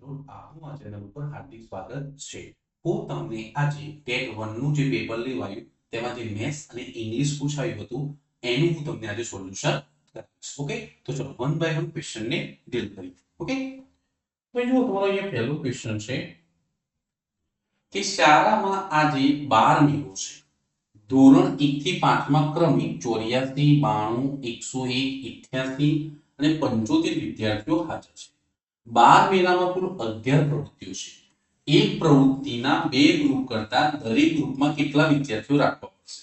આપનું આ ચેનલ ઉપર હાર્દિક સ્વાગત છે। હું તમને આજે ટેટ 1 નું જે પેપર લેવાયું તેમાં જે મેથ્સ અને ઇંગ્લિશ પૂછાયું હતું એનું હું તમને આજે સોલ્યુશન કરીશ। ઓકે, તો ચલો વન બાય વન ક્વેશ્ચન ને ડીલ કરીએ। ઓકે, તો જો તમારો અહીંયા પહેલો ક્વેશ્ચન છે કે શાળામાં આજે 12 મેળો છે। ધોરણ 1 થી 5માં ક્રમે 84, 92, 101, 88 અને 75 વિદ્યાર્થીઓ હાજર છે। 12 મેળામાં કુલ 11 પ્રવૃત્તિઓ છે। એક પ્રવૃત્તિના બે ગ્રુપ કરતા દરેક ગ્રુપમાં કેટલા વિદ્યાર્થીઓ રાખવા પડશે?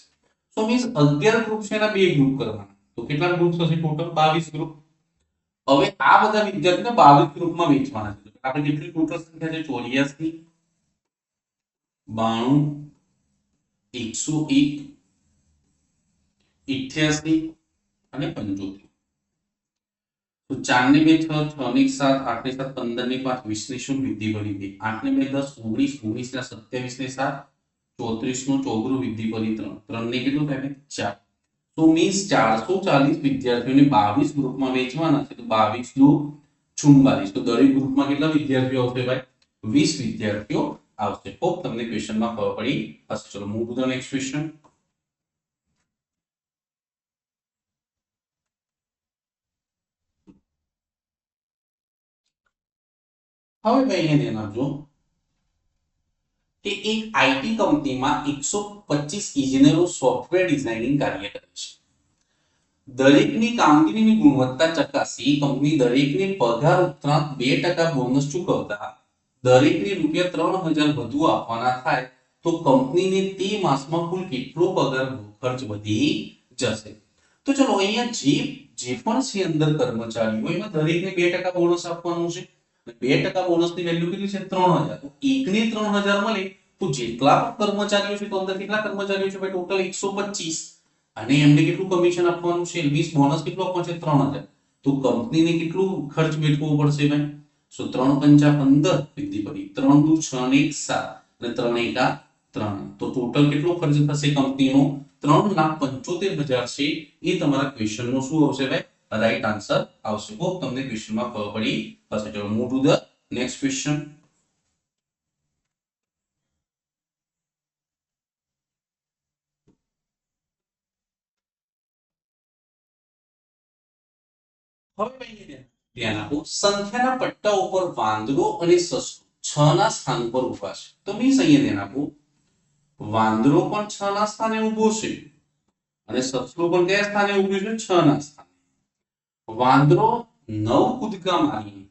સો મીન્સ 11 ગ્રુપ છે એના બે ગ્રુપ કરવાના, તો કેટલા ગ્રુપ થશે? Total 22 group. હવે આ બધા વિદ્યાર્થીઓને 22 ગ્રુપમાં વહેંચવાના છે। આપણે કેટલી ટોટલ સંખ્યા છે? 84, 92, 101, 88 અને 75। तो 4 ने 2 6, 6 ने 7, 8 ने 7, 15 ने 5, 20 ने 0, विधि भरी 2, 8 ने 2 10, 19, 19 ने 27 ने 7, 34 નું ચોગડું વિધિ ભરી 3, 3 ને કેટલું થાય? 4। તો મીન્સ 440 વિદ્યાર્થીઓને 22 ગ્રુપમાં વહેંચવાના છે, તો 22 દુ 44। તો દરેક ગ્રુપમાં કેટલા વિદ્યાર્થીઓ આવશે ભાઈ? 20 વિદ્યાર્થીઓ આવશે। હોપ તમને ક્વેશ્ચનમાં ખબર પડી હશે। ચલો move to the next question. હવે ભાઈ અહીંયા ધ્યાન આપજો કે એક આઈટી કંપનીમાં 125 ઇજનેરો સોફ્ટવેર ડિઝાઇનિંગ કાર્ય કરે છે। દરેકની કામગીરીની ગુણવત્તા ચકાસી કંપની દરેકને પગાર ઉપરાંત 2% બોનસ ચૂકવતા દરેકને ₹3000 વધુ આપવાના થાય તો કંપનીને તે માસમાં કુલ કેટલો પગાર ખર્ચ વધી જશે? તો ચલો અહીંયા જે પણ છે અંદર કર્મચારીઓ એમાં દરેકને 2% બોનસ આપવાનું છે। 2% બોનસની વેલ્યુ કેટલી છે? 3000। તો એકને 3000 મળે તો જેટલા પણ કર્મચારીઓ છે તો અંદર કેટલા કર્મચારીઓ છે ભાઈ? ટોટલ 125 અને એમને કેટલું કમિશન આપવાનું છે? 20 બોનસ કેટલો આપવાનો છે? 3000। તો કંપનીને કેટલું ખર્ચ વેઠવો પડશે ભાઈ? સો 3 પંચા 15 વિધિ પડી 3 દુ 6 ને 7 અને 3 એકા 3। તો ટોટલ કેટલો ખર્ચ થશે કંપનીનો? 3,75,000 છે। એ તમારા ક્વેશ્ચનનો શું આવશે ભાઈ? રાઈટ આન્સર આવશે। હોપ તમને ક્વેશ્ચનમાં ખબર પડી હશે। ચલો move to the next question. હવે ભાઈ ધ્યાન આપો, સંખ્યાના પટ્ટા ઉપર વાંદરો અને સસલું 6 ના સ્થાન પર ઊભા છે। તો મીન્સ અહીંયા ધ્યાન આપો, વાંદરો પણ 6 ના સ્થાને ઊભો છે અને સસલું પણ કયા સ્થાને ઊભું છે? 6 ના સ્થાને। વાંદરો 9 કૂદકા મારી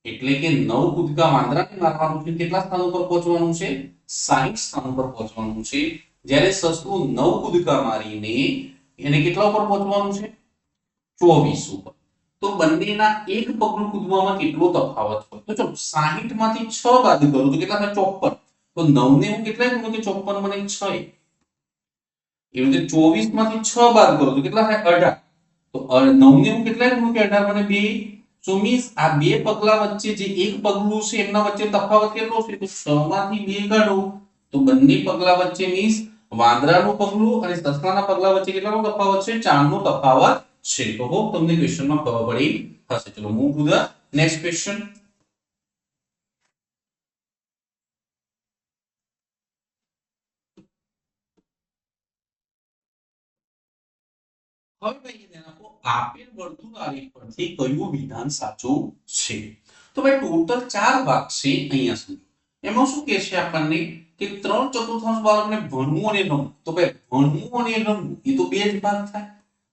એટલે કે 9 કૂદકા વાંદરાને મારવાનું છે, કેટલા સ્થાન ઉપર પહોંચવાનું છે? 60 સ્થાન ઉપર પહોંચવાનું છે। જ્યારે સસલું 9 કૂદકા મારીને એને કેટલા ઉપર પહોંચવાનું છે? 24 ઉપર। તો બંનેના એક પગલું કૂદવામાં કેટલો તફાવત હોય? તો ચલો 60 માંથી 6 બાદ કરો તો કેટલા થાય? 54। તો 9 ને હું કેટલા ગુણું કે 54 મને 6 એવી રીતે 24 માંથી 6 બાદ કરો તો કેટલા થાય? 18। તો 9 ને હું કેટલા ગુણું કે 18 મને 2। સો મીન્સ આ બે પગલા વચ્ચે જે એક પગલું છે એમના વચ્ચે તફાવત કેટલો છે? તો 6 માંથી 2 કાઢો તો બંને પગલા વચ્ચે મીન્સ વાંદરાનું પગલું અને સસલાના પગલા વચ્ચે કેટલાનો તફાવત છે? 4 નો તફાવત છે। તો હોપ તમને ક્વેશ્ચનમાં ખબર પડી હશે। ચલો move to the next question. હવે ભાઈ ધ્યાન આપો, આપેલ વર્તુળ આલેખ પરથી કયું વિધાન સાચું છે? તો ભાઈ ટોટલ 4 ભાગ છે અહીંયા સમજો। એમાં શું કહે છે આપણને કે 3/4 બાળકને ભણવું અને રમવું। તો ભાઈ ભણવું અને રમવું એ તો બે જ ભાગ થાય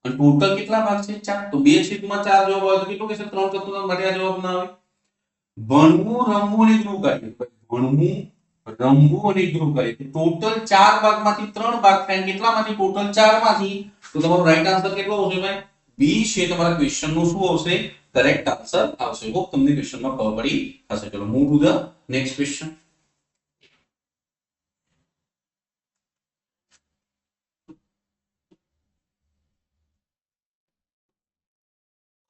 અને ટોટલ કેટલા ભાગ છે? 4। તો 2 છેદમાં 4 જવાબ આવે તો કેટલું કે છે? 3/4 માટે આ જવાબ ના આવે। ભણવું, રમવું અને ગૃહ કાર્ય, ભણવું, રમવું અને ગૃહ કાર્ય ટોટલ 4 ભાગમાંથી 3 ભાગ થાય કેટલામાંથી? ટોટલ 4 માંથી। તો તમારો રાઈટ આન્સર કેટલો આવશે ભાઈ? બી છે તમારા ક્વેશ્ચન નું શું આવશે? કરેક્ટ આન્સર આવશે। હોપ તમને ક્વેશ્ચનમાં ખબર પડી હશે। ચલો move to the next question.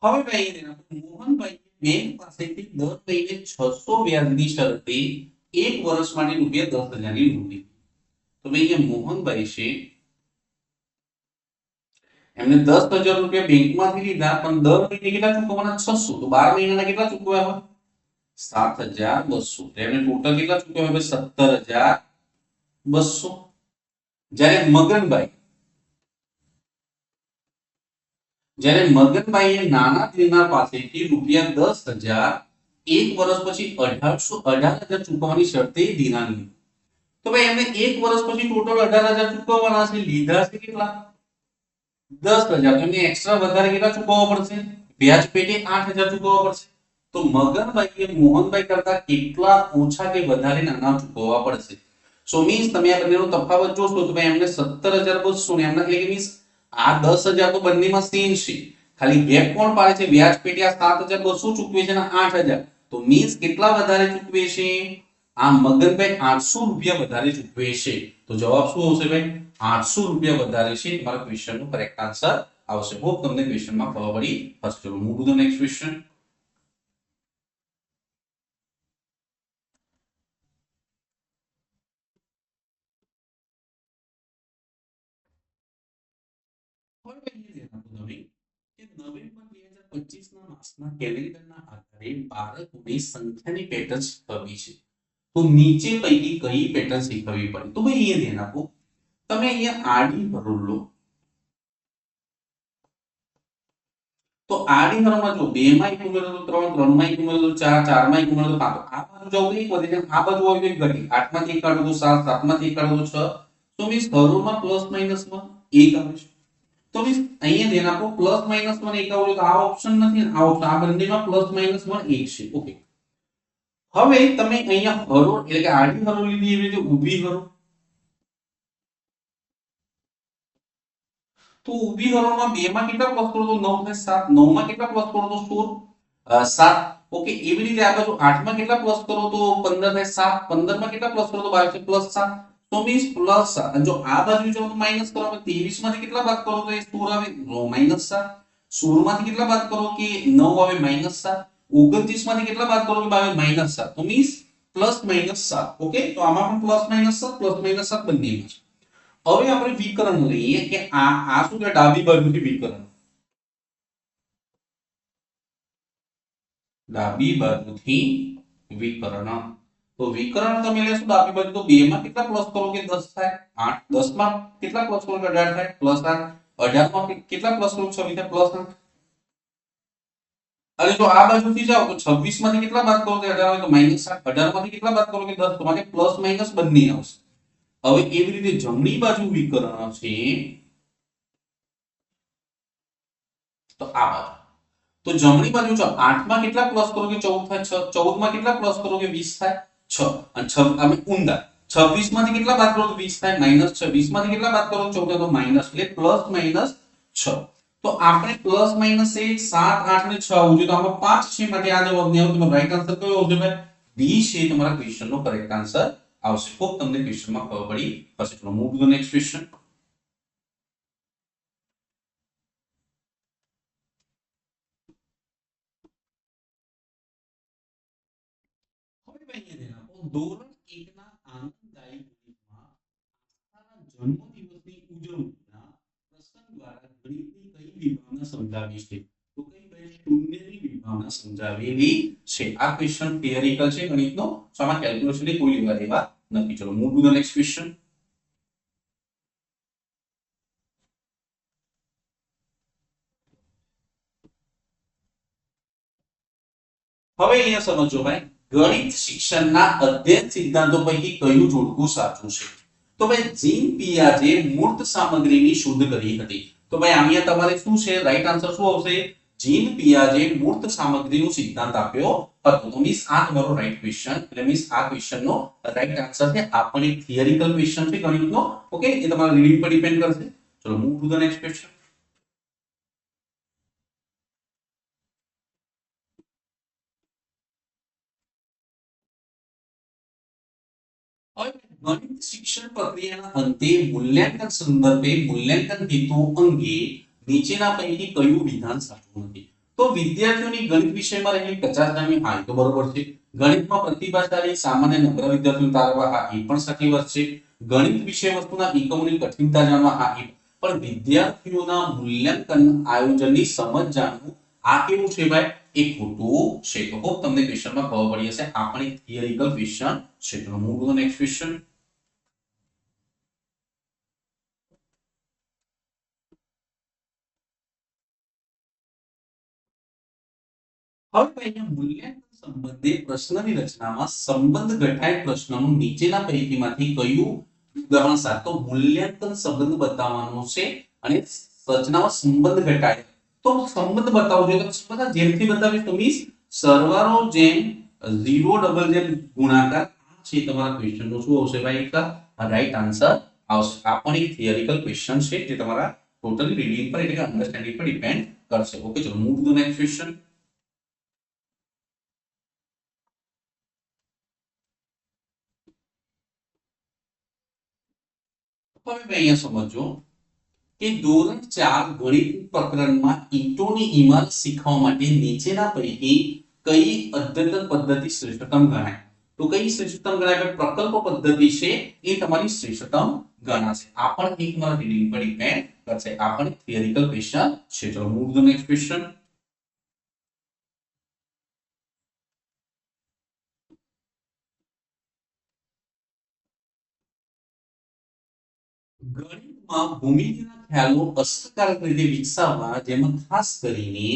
હવે ભાઈ મોહનભાઈ બેંક પાસેથી દર મહિને 600 વ્યાજની શરતે 1 વર્ષ માટે ₹10,000 ની લોન લીધી। તો ભાઈ એ મોહનભાઈ છે એમને ₹10,000 બેંકમાંથી લીધા પણ દર મહિને કેટલા ચૂકવવાના? 600। તો 12 મહિનાના કેટલા ચૂકવ્યા? 7,200 એમને ટોટલ કેટલા ચૂકવ્યા હવે 17,200. જ્યારે મગનભાઈએ નાના દેનાર પાસેથી ₹10,000 એક વર્ષ પછી 18,000 ચૂકવવાની શરતે ધિરાણ લીધું. તો ભાઈ એમને એક વર્ષ પછી ટોટલ 18,000 ચૂકવવાના છે, લીધા છે કેટલા 10,000. એમને એક્સ્ટ્રા વધારે કેટલા ચૂકવવા પડશે, વ્યાજ પેટે 8,000 ચૂકવવા પડશે. તો મગનભાઈએ મોહનભાઈ કરતા કેટલા ઓછા કે વધારે નાણાં ચૂકવવા પડશે. સો મીન્સ તમે આ બંનેનો તફાવત જોશો તો ભાઈ એમને 17,200 ને એમના એટલે મીન્સ આ 10,000 તો બંનેમાં સેમ છે, ખાલી ગેપ કોણ પાડે છે, વ્યાજ પેટે આ 7,200 ચૂકવે છે અને 8,000. તો મીન્સ કેટલા વધારે ચૂકવે છે, આ મગનભાઈ 800 રૂપિયા વધારે ચૂકવે છે. તો જવાબ શું આવશે ભાઈ, 800 રૂપિયા વધારે છે. તમારા ક્વેશ્ચન નો કરેક્ટ આન્સર આવશે. હોપ તમને ક્વેશ્ચન માં ખબર પડી હશે. ચલો move to the next question. November 2025 ના માસના કેલેન્ડરના આધારે બાળકોની સંખ્યાની પેટર્ન શીખવવી છે. તો નીચે પૈકી કઈ પેટર્ન શીખવવી પડે. તો ભાઈ અહીંયા ધ્યાન આપો, તમે અહીંયા આડી હરોળ લો. તો આડી હરોળમાં જો 2 માં 1 ઉમેરો તો 3, 3 માં 1 ઉમેરો તો 4, 4 માં 1 ઉમેરો તો 5. આ બાજુ જાવ તો 1 વધે છે, આ બાજુ આવે તો 1 ઘટી. 8 માંથી 1 કાઢો તો 7, 7 માંથી 1 કાઢો તો 6. તો મીન્સ હરોળમાં પ્લસ માઈનસ માં 1 આવે છે. તો મીન્સ અહીંયા ધ્યાન આપો, પ્લસ માઈનસ માં 1 આવે તો આ ઓપ્શન નથી, આ ઓપ્શન, આ બંનેમાં પ્લસ માઈનસ માં 1 છે. ઓકે, હવે તમે અહીંયા હરોળ એટલે કે આડી હરોળ લીધી, એવી રીતે ઊભી હરોળ. તો ઊભી હરોળમાં 2 માં કેટલા પ્લસ કરો તો 9 થાય 7, 9 માં કેટલા પ્લસ કરો તો 16 7. ઓકે, એવી રીતે આ બાજુ 8 માં કેટલા પ્લસ કરો તો 15 થાય 7, 15 માં કેટલા પ્લસ કરો તો 22 પ્લસ 7. તો મીન્સ પ્લસ 7. અને જો આ બાજુ જાવ તો માઈનસ કરો, 23 માંથી કેટલા બાદ કરો તો એ 16 આવે, માઈનસ 7. 16 માંથી કેટલા બાદ કરો કે 9 આવે, માઈનસ 7. 29 માંથી કેટલા બાદ કરો કે આવે, માઈનસ 7. તો મીન્સ પ્લસ માઈનસ 7. ઓકે, તો આમાં પણ પ્લસ માઈનસ 7 પ્લસ માઈનસ 7 બંનેમાં છે. હવે આપણે વિકર્ણ લઈએ કે આ શું છે, ડાબી બાજુથી વિકર્ણ, ડાબી બાજુથી વિકર્ણ. તો વિકર્ણ તમે લેશો ડાબી બાજુ, તો 2 માં કેટલા પ્લસ કરો કે 10 થાય 8, 10 માં કેટલા પ્લસ કરો કે 18 થાય પ્લસ 8, 18 માં કેટલા પ્લસ કરો 26 થાય પ્લસ 8. અને જો આ બાજુથી જાઓ તો 26 માંથી કેટલા બાદ કરો કે 18 આવે તો માઈનસ 8, 18 માંથી કેટલા બાદ કરો કે 10, તો માટે પ્લસ માઈનસ બંને આવશે. હવે એવી રીતે જમણી બાજુ વિકર્ણ છે, તો આ બાજુ. તો જમણી બાજુ જો 8 માં કેટલા પ્લસ કરો કે 14 થાય 6, 14 માં કેટલા પ્લસ કરો કે 20 થાય 6, અને 6 અમે ઊંધા 26 માંથી કેટલા બાદ કરો તો 20 થાય માઈનસ 6, 20 માંથી કેટલા બાદ કરો તો 14 તો માઈનસ, એટલે પ્લસ માઈનસ 6. તો આપણે પ્લસ માઈનસ 1 7 8 ને 6 આવજો, તો આમાં 5 છે, માટે આ જવાબ નહીં આવે. તમારો રાઈટ આન્સર કયો આવશે ભાઈ, ડી છે તમારા ક્વેશ્ચન નો કરેક્ટ આન્સર આવશે. હોપ તમને ક્વેશ્ચન માં ખબર પડી હશે. ચલો move to the next question. ધોરણ 1 ના આનંદદાયી ગણિતમાં આસ્થાના જન્મદિવસની ઉજવણીના પ્રસંગ દ્વારા ગણિતની કઈ વિભાવના સમજાવી છે. તો કઈ ભાઈ શૂન્યની વિભાવના સમજાવેલી છે. આ ક્વેશ્ચન થિયરિકલ છે ગણિતનો, તો આમાં કેલ્ક્યુલેશન ની કોઈ લેવા દેવા નથી. ચલો move to the next question. હવે અહીંયા સમજો ભાઈ, ગણિત શિક્ષણના અધ્યયન સિદ્ધાંતો પૈકી કયું જોડકું સાચું છે. તો ભાઈ જીન પિયાજે મૂર્ત સામગ્રીની શોધ કરી હતી. તો ભાઈ અહીંયા તમારે શું છે, રાઈટ આન્સર શું આવશે, જીન પિયાજે મૂર્ત સામગ્રીનો સિદ્ધાંત આપ્યો હતો. તો મીન્સ આ તમારો રાઈટ ક્વેશ્ચન, એટલે મીન્સ આ ક્વેશ્ચનનો રાઈટ આન્સર છે. આ પણ એક થિયરિકલ ક્વેશ્ચન છે ગણિતનો. ઓકે, એ તમારા રીડિંગ પર ડિપેન્ડ કરશે. ચલો move to the next question. ગણિત શિક્ષણ પ્રક્રિયાના અંતે મૂલ્યાંકન સંદર્ભે મૂલ્યાંકન હેતુઓ અંગે નીચેના પૈકી કયું વિધાન સાચું નથી. તો વિદ્યાર્થીઓની ગણિત વિષયમાં રહેલી કચાશની હા તો બરોબર છે. ગણિતમાં પ્રતિભાશાળી સામાન્ય નમ્ર વિદ્યાર્થીઓ તારવા હા એ પણ સાચી વાત છે. ગણિત વિષય વસ્તુના એકમોની કઠિનતા જાણવા હા એ પણ વિદ્યાર્થીઓના મૂલ્યાંકન આયોજનની સમજ જાણવું આ કેવું છે ભાઈ એ ખોટું છે તો હોપ તમને ક્વેશ્ચનમાં ખબર પડી હશે આ પણ એક થિયરિકલ ક્વેશ્ચન છે તો move to the next question હવે અહીંયા મૂલ્યાંકન સંબંધે પ્રશ્નની રચનામાં સંબંધ ઘટાય પ્રશ્નનું નીચેના પૈકીમાંથી કયું ઉદાહરણ સાર તો મૂલ્યાંકન સંબંધ બતાવવાનો છે અને રચનામાં સંબંધ ઘટાય તો સંબંધ બતાવવો જોઈએ તો બધા જેમથી બતાવીશ તો મીન્સ સરવાળો જેમ 0 ડબલ જેમ ગુણાકાર આ છે તમારા ક્વેશ્ચન નો શું આવશે ભાઈ એક રાઈટ આન્સર આવશે આ પણ એક થિયરિકલ ક્વેશ્ચન છે જે તમારા ટોટલી રીડિંગ પર એટલે કે અન્ડરસ્ટેન્ડિંગ પર ડિપેન્ડ કરશે ઓકે ચલો move to the next question હવે અહીંયા સમજો કે ધોરણ 4 ગણિત પ્રકરણમાં ઈંટોની ઇમારત શીખવા માટે નીચેના પૈકી કઈ અદ્યતન પદ્ધતિ શ્રેષ્ઠતમ ગણાય તો કઈ શ્રેષ્ઠતમ ગણાય પ્રકલ્પ પદ્ધતિ છે એ તમારી શ્રેષ્ઠતમ ગણાશે આ પણ એક તમારા રીડિંગ પર ડિપેન્ડ કરશે આ પણ થિયરિકલ ક્વેશ્ચન છે ચલો move to the next question ગણિતમાં ભૂમિતિના ખ્યાલો અસરકારક રીતે વિકસાવવા જેમાં ખાસ કરીને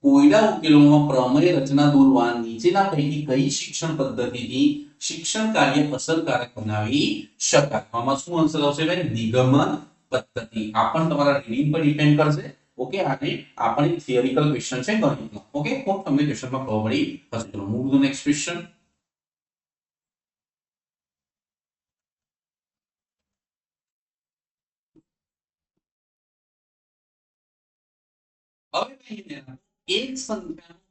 કોયડા ઉકેલોમાં પ્રમેય રચના દોરવા નીચેના પૈકી કઈ શિક્ષણ પદ્ધતિથી શિક્ષણ કાર્ય અસરકારક બનાવી શકાય આમાં શું આન્સર આવશે ભાઈ નિગમન પદ્ધતિ આ પણ તમારા રીડિંગ પર ડિપેન્ડ કરશે ઓકે અને આ પણ એક થિયરિકલ ક્વેશ્ચન છે ગણિતનો ઓકે તો તમને ક્વેશ્ચનમાં ખબર પડી હશે ચલો move to the next question હવે અહીંયા એક સંખ્યાનો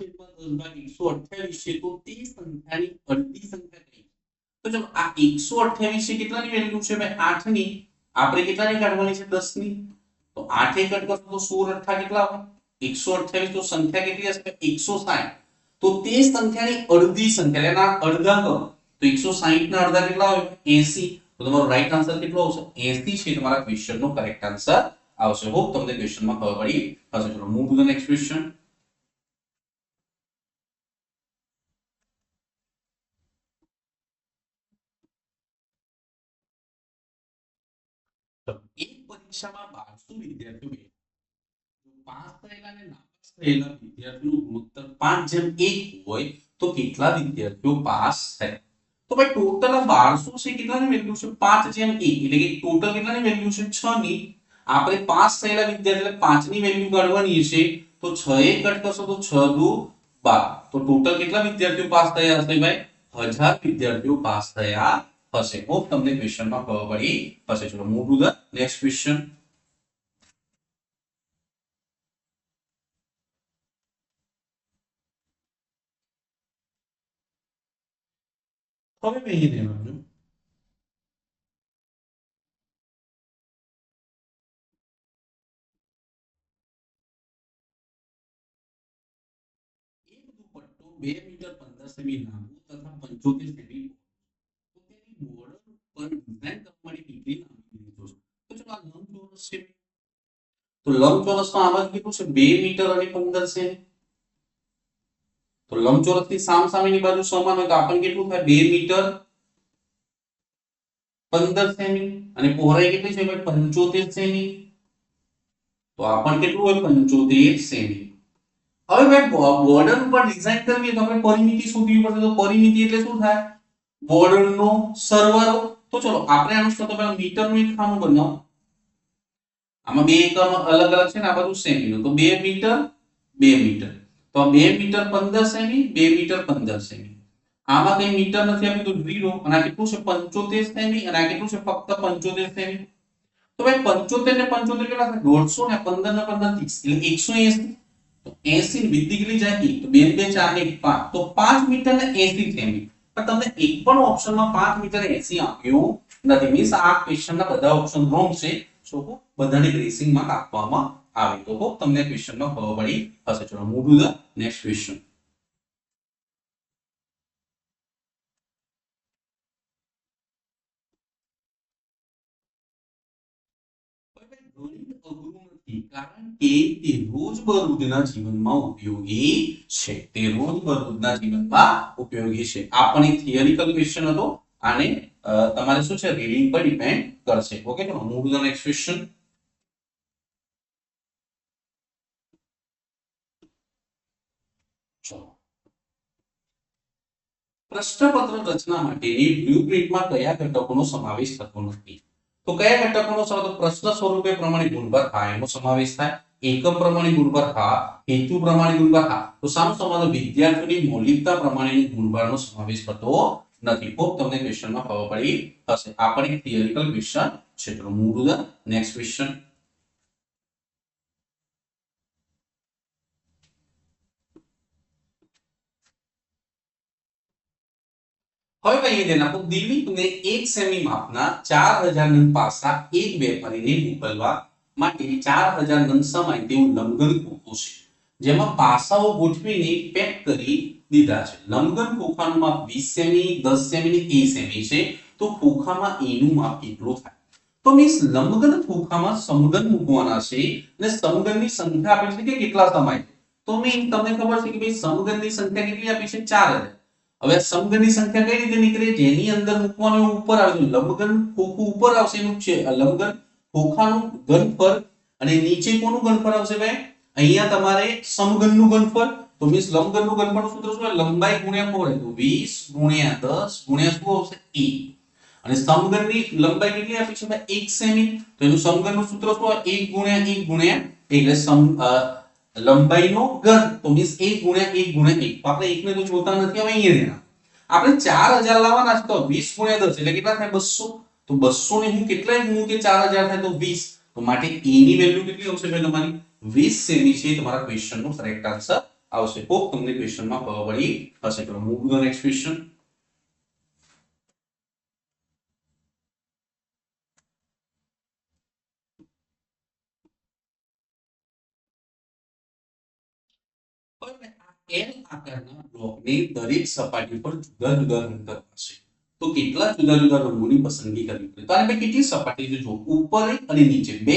8/10/128 છે તો તે સંખ્યાની અડધી સંખ્યા કઈ તો ચલો આ 128 છે કેટલાની વેલ્યુ છે ભાઈ 8 ની આપણે કેટલાની કાઢવાની છે 10 ની તો 8 કટ કરશો તો 16 અઠ્ઠા કેટલા આવે 128 તો સંખ્યા કેટલી હશે 160 તો તે સંખ્યાની અડધી સંખ્યા એના અડધા કરો તો 160 ના અડધા કેટલા આવે 80 તો તમારો રાઈટ આન્સર કેટલો આવશે 80 છે તમારા ક્વેશ્ચન નો કરેક્ટ આન્સર આવશે હોપ તમને ક્વેશ્ચનમાં ખબર પડી હશે ચલો move to the next question એક પરીક્ષામાં 1200 વિદ્યાર્થીઓ પાસ થયેલા અને નાપાસ થયેલા વિદ્યાર્થીઓનું ગુણોત્તર 5:1 હોય તો કેટલા વિદ્યાર્થીઓ પાસ થયા તો ભાઈ ટોટલ 1200 છે કેટલાની વેલ્યુ છે 5:1 એટલે કે ટોટલ કેટલાની વેલ્યુ છે 6 ની આપણે પાસ થયેલા વિદ્યાર્થી એટલે 5 ની વેલ્યુ કાઢવાની છે તો 6 એ કટ કરશો તો 6 દુ 12 તો ટોટલ કેટલા વિદ્યાર્થીઓ પાસ થયા હશે ભાઈ 1000 વિદ્યાર્થીઓ પાસ થયા હશે હોપ તમને ક્વેશ્ચનમાં ખબર પડી હશે ચલો move to the next question હવે મેં અહીં લેવાનું એક દુપટ્ટો 2 મીટર 15 સેમી લાંબો તથા 75 સેમી તો તેની બોર્ડર પર ડિઝાઇન કરવાની ડિગ્રી નાખી દીધો છે તો ચલો આ લંબચોરસ છે તો લંબચોરસમાં આમાં કેટલું છે 2 મીટર અને 15 સેમી તો લંબચોરસની સામસામેની બાજુ સમાન હોય તો આપણને કેટલું થાય 2 મીટર 15 સેમી અને પહોળાઈ કેટલી છે ભાઈ 75 સેમી તો આપણને કેટલું હોય 75 સેમી હવે ભાઈ બોર્ડર ઉપર ડિઝાઇન કરવી તો આપણે પરિમિતિ શોધવી પડશે તો પરિમિતિ એટલે શું થાય બોર્ડરનો સરવાળો તો ચલો આપણે આનું તો પહેલા મીટરનું એક ખાનું બનાવો આમાં બે એકમ અલગ અલગ છે ને આ બધું સેમી નું તો 2 મીટર 2 મીટર તો 2 મીટર 15 સેમી 2 મીટર 15 સેમી આમાં કઈ મીટર નથી આપ્યું તો 0 અને આ કેટલું છે 75 સેમી અને આ કેટલું છે ફક્ત 75 સેમી તો ભાઈ 75 ને 75 કેટલા થાય 150 ને 15 ને 15 30 એટલે 180 તો 80 ની વૃદ્ધિ કેટલી જાય તો 2 2 4 ને 5 તો 5 મીટર ને 80 સેમી પણ તમને એક પણ ઓપ્શનમાં 5 મીટર 80 આપ્યું નથી મીન્સ આ ક્વેશ્ચનના બધા ઓપ્શન રોંગ છે સો બધાને ગ્રેસિંગ માર્ક આપવામાં આવે તો હોપ તમને ક્વેશ્ચનમાં ખબર પડી હશે ચલો move to the next question ગણિત અઘરું નથી કારણ કે તે રોજબરોજના જીવનમાં ઉપયોગી છે. તે રોજબરોજના જીવનમાં ઉપયોગી છે. આ પણ એક થિયરિકલ ક્વેશ્ચન હતો. આને તમારે શું છે રીડિંગ પર ડિપેન્ડ કરશે. ઓકે, તો move to the next question. ચલો, પ્રશ્નપત્ર રચના માટેની બ્લુપ્રિન્ટમાં કયા ઘટકોનો સમાવેશ થતો નથી? તો કયા ઘટકોનો પ્રશ્ન સ્વરૂપે પ્રમાણિત ગુણભાર હા એનો સમાવેશ થાય. એકમ પ્રમાણિત ગુણભાર હા. હેતુ પ્રમાણિત ગુણભાર હા. તો સાનો સમાવેશ? વિદ્યાર્થીઓની મૌલિકતા પ્રમાણેની ગુણભારનો સમાવેશ થતો નથી. ખૂબ તમને ક્વેશ્ચનમાં ખબર પડી હશે. આ પણ એક થિયરિકલ ક્વેશ્ચન છે. તો move to the next question. હવે ભાઈ ધ્યાન આપો. દિલીપને 1 સેમી માપના 4000 નંગ પાસા એક વેપારીને મોકલવા માટે 4000 નંગ સમાય તેવું લંબઘન ખોખું છે, જેમાં પાસાઓ ગોઠવીને પેક કરી દીધા છે. લંબઘન ખોખાનું માપ 20 સેમી, 10 સેમી અને 1 સેમી છે. તો ખોખામાં એનું માપ કેટલું થાય? તો મીન્સ લંબઘન ખોખામાં સમઘન મૂકવાના છે અને સમઘનની સંખ્યા આપેલી છે કે કેટલા સમાય. તો મીન તમને ખબર છે કે ભાઈ સમઘનની સંખ્યા કેટલી આપી છે? 4000. હવે સમઘનની સંખ્યા કઈ રીતે નીકળે? જેની અંદર મૂકવાનું ઉપર આવે તો લંબઘન ખોખું ઉપર આવશે એનું છે લંબઘન ખોખાનું ઘનફળ અને નીચે કોનું ઘનફળ આવશે ભાઈ? અહીંયા તમારે સમઘનનું ઘનફળ. તો મીન્સ લંબઘનનું ઘનફળનું સૂત્ર શું? લંબાઈ ગુણ્યા પહોળાઈ. તો 20 ગુણ્યા 10 ગુણ્યા શું આવશે? e. અને સમઘનની લંબાઈ કેટલી આપી છે ભાઈ? 1 સેમી. તો એનું સમઘનનું સૂત્ર શું આવે? 1 ગુણ્યા 1 ગુણ્યા એટલે લંબાઈનો ઘન. તો મીન્સ 1 ગુણ્યા 1 ગુણ્યા 1. તો આપણે 1 ને તો જોતા નથી. હવે અહીંયા આપણે 4000 લાવવાના છે. તો 20 ગુણ્યા 10 એટલે કેટલા થાય? 200. તો 200 ને હું કેટલા ગુણું કે 4000 થાય? તો 20. તો માટે e ની વેલ્યુ કેટલી આવશે ભાઈ તમારી? 20 સેમી છે તમારા ક્વેશ્ચનનો કરેક્ટ આન્સર આવશે. હોપ તમને ક્વેશ્ચનમાં ખબર પડી હશે. તો move to the next question. L આકારના બ્લોકને દરેક સપાટી પર જુદા જુદા રંગ કરવા છે. તો કેટલા જુદા જુદા રંગોની પસંદગી કરવી પડે? તો આને ભાઈ કેટલી સપાટી છે? જો ઉપર અને નીચે બે,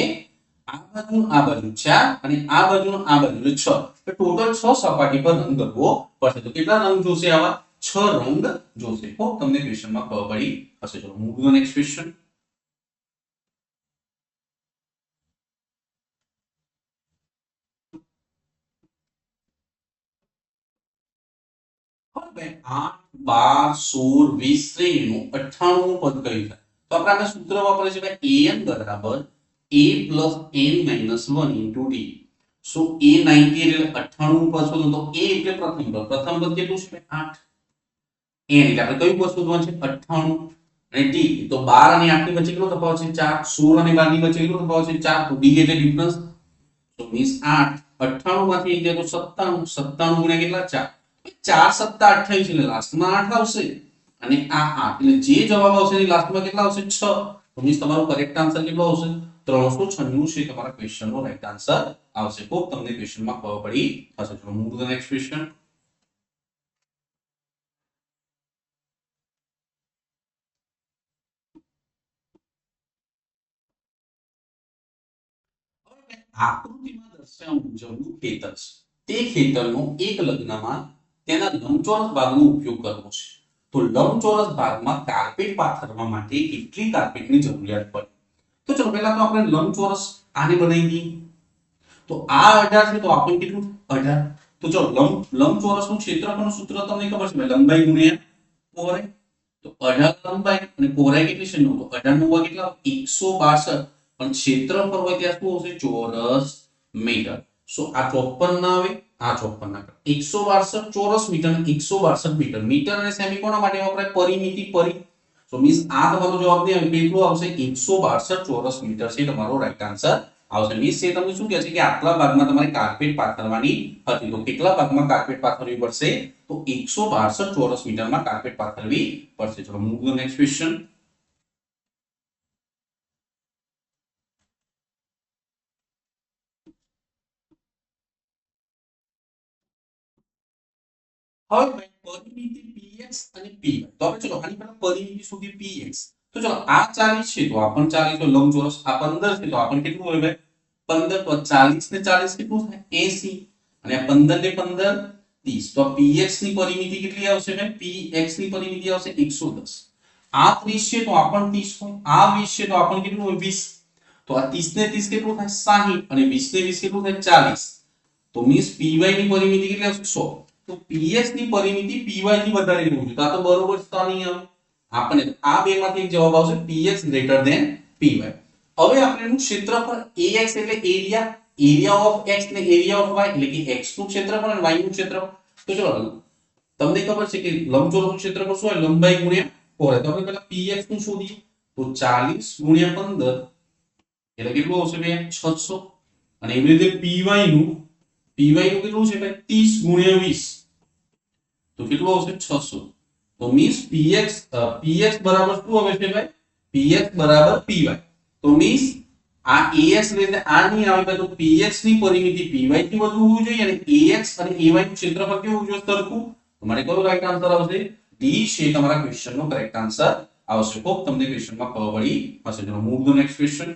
આ બાજુ આ બાજુ 4 અને આ બાજુ આ બાજુ 6. તો ટોટલ 6 સપાટી પર રંગ કરવો પડશે. તો કેટલા રંગ જોશે? આવા 6 રંગ જોશે. તો તમને ક્વેશ્ચનમાં ખબર પડી હશે. ચલો move to the next question. હવે 8 12 16 20 નું 98 પદ કયું થાય? તો આપણે આને સૂત્ર વાપરે છે ભાઈ an બરાબર a plus n minus 1 into d. So a 90 એટલે 98 પદ શોધો. તો a એટલે પ્રથમ પદ. પ્રથમ પદ કેટલું છે? 8. n એટલે આપણે કયું પદ શોધવાનું છે? 98. અને d તો 12 અને 8 ની વચ્ચે કેટલો તફાવત છે? 4. 16 અને 12 ની વચ્ચે કેટલો તફાવત છે? 4. તો d એટલે ડિફરન્સ. તો મીન્સ 8. 98 માંથી 1 જાય તો 97. 97 ગુણ્યા કેટલા? 4. 4 સત્તા 28 એટલે લાસ્ટમાં 8 આવશે. અને આ 8 એટલે જે જવાબ આવશે એની લાસ્ટમાં કેટલા આવશે? 6. તો મીન્સ તમારો કરેક્ટ આન્સર કેટલો આવશે? 396 છે તમારા ક્વેશ્ચનનો રાઈટ આન્સર આવશે. તો તમને ક્વેશ્ચનમાં ખબર પડી હશે. ચલો move to the next question. આકૃતિમાં દર્શાવ્યા મુજબનું ખેતર છે. તે ખેતરનો એક લગ્નમાં તેના લંબચોરસ ભાગનો ઉપયોગ કરવો છે. તો લંબચોરસ ભાગમાં કાર્પેટ પાથરવા માટે કેટલી કાર્પેટની જરૂરિયાત પડે? તો ચલો પહેલા તો આપણે લંબચોરસ આને બનાવી દઈએ. તો આ 18 છે. તો આપણને કેટલું? 18. તો ચલો લંબચોરસનું ક્ષેત્રફળનું સૂત્ર તમને ખબર છે? લંબાઈ ગુણ્યા પહોળાઈ. તો 18 લંબાઈ અને પહોળાઈ કેટલી છે? 9. તો 18 નું કેટલા? 162. પણ ક્ષેત્રફળ હોય ત્યાં શું હશે? ચોરસ મીટર. સો આ 54 ના આવે, આ 54 ના આવે. 162 ચોરસ મીટર અને 162 મીટર. મીટર અને સેમી કોના માટે વપરાય? પરિમિતિ પરી. સો મીન્સ આ તમારો જવાબ નહીં આવે. કેટલું આવશે? 162 ચોરસ મીટર છે તમારો રાઈટ આન્સર આવશે. મીન્સ એ તમને શું કહે છે કે આટલા ભાગમાં તમારે કાર્પેટ પાથરવાની હતી. તો કેટલા ભાગમાં કાર્પેટ પાથરવી પડશે? તો 162 ચોરસ મીટરમાં કાર્પેટ પાથરવી પડશે. ચલો move to the next question. હવે પરિમિતિ px અને py. તો આપણે ચલો આની પહેલા પરિમિતિ સુધી px. તો ચલો આ 40 છે તો આ પણ 40 હોય લંબચોરસ, આ 15 છે તો આ પણ કેટલું હોય ભાઈ 15, તો 40 ને 40 કેટલું થાય 80, અને આ 15 ને 15 30, તો px ની પરિમિતિ કેટલી આવશે ભાઈ px ની પરિમિતિ આવશે 110, આ 30 છે તો આ પણ 30 હોય, આ 20 છે તો આ પણ કેટલું હોય 20, તો આ 30 ને 30 કેટલું થાય 60, અને 20 ને 20 કેટલું થાય 40, તો મીન્સ py ની પરિમિતિ કેટલી આવશે 100, તો px ની પરિમિતિ py થી વધારે લેવું જોઈએ, તો આ તો બરોબર છે, તો આ નહીં આવે, આપણે આ બે માંથી એક જવાબ આવશે px ગ્રેટર ધેન py. હવે આપણે એનું ક્ષેત્રફળ ax એટલે એરિયા ઓફ x ને એરિયા ઓફ y એટલે કે x નું ક્ષેત્રફળ અને y નું ક્ષેત્રફળ. તો ચલો તમને ખબર છે કે લંબચોરસનું ક્ષેત્રફળ શું હોય લંબાઈ ગુણ્યા પહોળાઈ, તો આપણે પહેલા px નું શોધીએ, તો 40 ગુણ્યા 15 એટલે કેટલું આવશે બે 600, અને એવી રીતે py નું કેટલું છે ભાઈ 30 ગુણ્યા 20 તો કેટલું આવશે 600, તો મીન્સ px બરાબર શું આવે છે ભાઈ px બરાબર py, તો મીન્સ આ ax એટલે આ નહીં આવે તો px ની પરિમિતિ py થી વધુ હોવું જોઈએ, અને ax અને ay નું ક્ષેત્રફળ કેવું હોવું જોઈએ સરખું, તમારે કયો રાઈટ આન્સર આવશે ડી છે તમારા ક્વેશ્ચન નો કરેક્ટ આન્સર આવશે. હોપ તમને ક્વેશ્ચન માં ખબર પડી હશે. ચલો મૂવ ટુ નેક્સ્ટ ક્વેશ્ચન.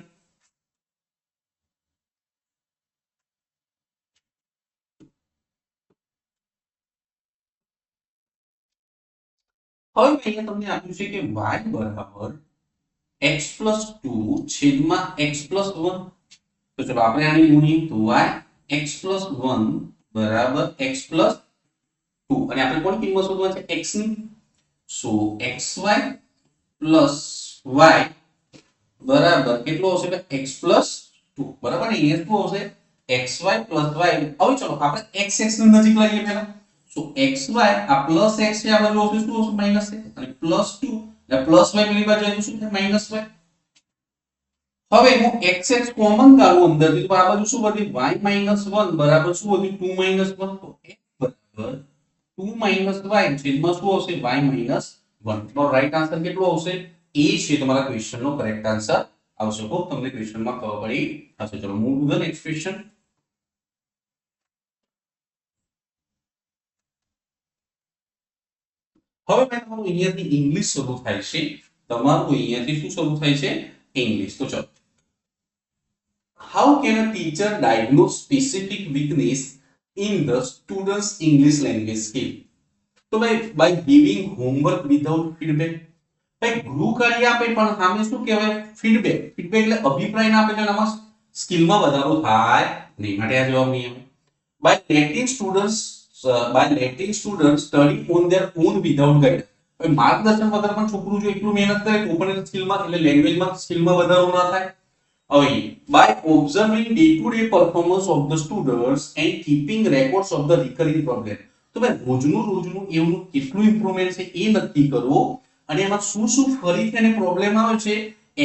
હવે અહીંયા તમને આપ્યું છે કે y બરાબર x plus 2 છેદમાં x plus 1, તો ચલો આપણે આની ગુણીએ, તો y x plus 1 બરાબર x plus 2, અને આપણે કોની કિંમત શોધવા છે x ની, સો xy plus y બરાબર કેટલો આવશે x plus 2 બરાબર ને, અહીંયા શું આવશે xy plus y. હવે ચલો આપણે x ની નજીક લાવીએ પહેલા, સો xy આ પ્લસ x છે આ બાજુ આવશે શું આવશે માઈનસ છે, અને પ્લસ 2 એટલે પ્લસ y પેલી બાજુ આવ્યું શું થાય માઈનસ y. હવે હું xx કોમન કાઢું અંદરથી, તો આ બાજુ શું વધ્યું y - 1 બરાબર શું વધ્યું 2 - 1, તો x બરાબર 2 - y છેદમાં શું આવશે y - 1, તો રાઈટ આન્સર કેટલો આવશે એ છે તમારા ક્વેશ્ચન નો કરેક્ટ આન્સર આવશે. હોપ તમને ક્વેશ્ચન માં ખબર પડી હશે. ચલો move to the next question. હવે મેં તમારું અહીંયાથી ઇંગ્લિશ શરૂ થાય છે, તમારું અહીંયાથી શું શરૂ થાય છે ઇંગ્લિશ. તો ચલો how can a teacher diagnose specific weakness in the students English language skill? તો ભાઈ by giving homework without feedback. ભાઈ ગૃહ કાર્ય આપે પણ સામે શું કહેવાય ફીડબેક એટલે અભિપ્રાય ના આપે તો આમાં સ્કિલ માં વધારો થાય નહીં, માટે આ જવાબ નહીં આવે. by letting students study on their own without guidance. હવે માર્ગદર્શન વગર પણ છોકરું જો એકલું મહેનત કરે તો પણ સ્કિલ માં એટલે લેંગ્વેજ માં સ્કિલ માં વધારો ના થાય. હવે by observing day to day performance of the students and keeping records of the recurring problem. તો ભાઈ રોજનું એવું કેટલું ઇમ્પ્રુવમેન્ટ છે એ નક્કી કરવો, અને એમાં શું ફરીથી એને પ્રોબ્લેમ આવે છે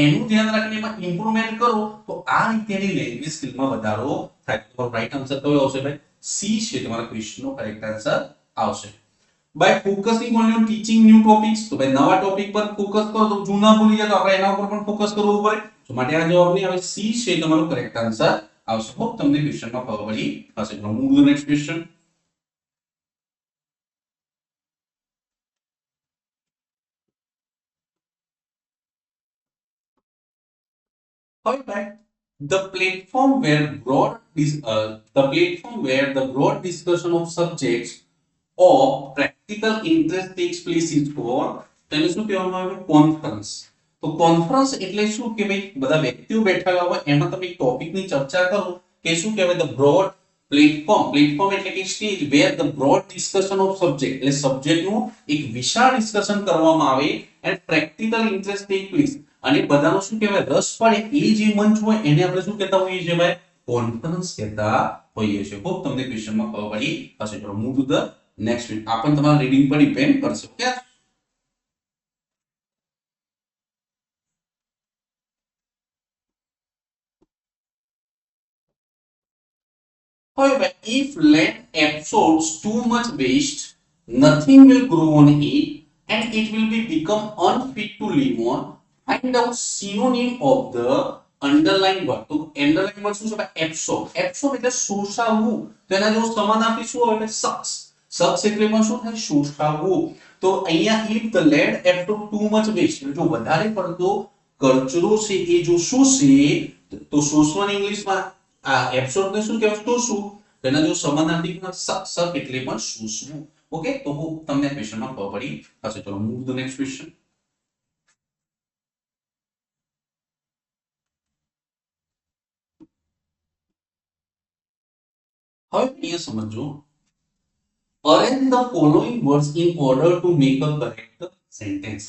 એનું ધ્યાન રાખીને એમાં ઇમ્પ્રુવમેન્ટ કરો, તો આ રીતે એની લેંગ્વેજ સ્કિલમાં વધારો થાય. તો રાઈટ આન્સર કયો આવશે ભાઈ સી છે તમારા ક્વેશ્ચનનો કરેક્ટ આન્સર આવશે. By focusing on your teaching new topics, તો ભાઈ નવા ટોપિક પર ફોકસ કરો, તો જૂના ભૂલી જાય તો આપણે એના ઉપર પણ ફોકસ કરવું પડે, તો માટે આ જવાબ નહીં આવે સી છે તમારો કરેક્ટ આન્સર આવશે. હોપ તમને ક્વેશ્ચનમાં ખબર પડી હશે. Move to next question. However, the platform where the broad discussion of subjects of practical interest takes place is called, તેને શું કહેવામાં આવે કોન્ફરન્સ. તો કોન્ફરન્સ એટલે શું કે ભાઈ બધા વ્યક્તિઓ બેઠેલા હોય એમાં તમે એક ટોપિકની ચર્ચા કરો કે શું કહેવાય ધ બ્રોડ પ્લેટફોર્મ એટલે કે stage where the broad discussion of subject એટલે સબ્જેક્ટનું એક વિશાળ ડિસ્કશન કરવામાં આવે and practical interest take place, અને બધાનો શું કહેવાય રસ પડે એ જે મંચ હોય એને આપણે શું કહેતા હોઈએ છીએ ભાઈ કોન્ફરન્સ કહેતા હોઈએ છીએ. હોપ તમને ક્વેશ્ચનમાં ખબર પડી હશે. ચલો move to the next week. આ પણ તમારા રીડિંગ પર ડિપેન્ડ કરશે. Okay, however, if land absorbs too much waste, nothing will grow on it and it will become unfit to live on. Find out synonym of the underlying word. તો underlying word શું છે? absorb એટલે શોષાવવું. તો એના જેવો સમાનાર્થી શું હોય? શખ્સ એટલે એમાં શું થાય? શોષાવવું. તો અહીંયા if the lead absorb too much waste, જો વધારે પડતો કચરો છે એ જો શોષે તો શોષવાની ઇંગ્લિશમાં આ એબ્સોર્બ ને શું કહેવાય? શોષવું. તેના જો સમાનાર્થી સક એટલે પણ શોષવું. ઓકે, તો હું તમને ક્વેશ્ચનમાં ખબર પડી હશે. ચલો મૂવ ધ નેક્સ્ટ ક્વેશ્ચન. હવે અહીંયા સમજો. Arrange the following words in order to make a correct sentence.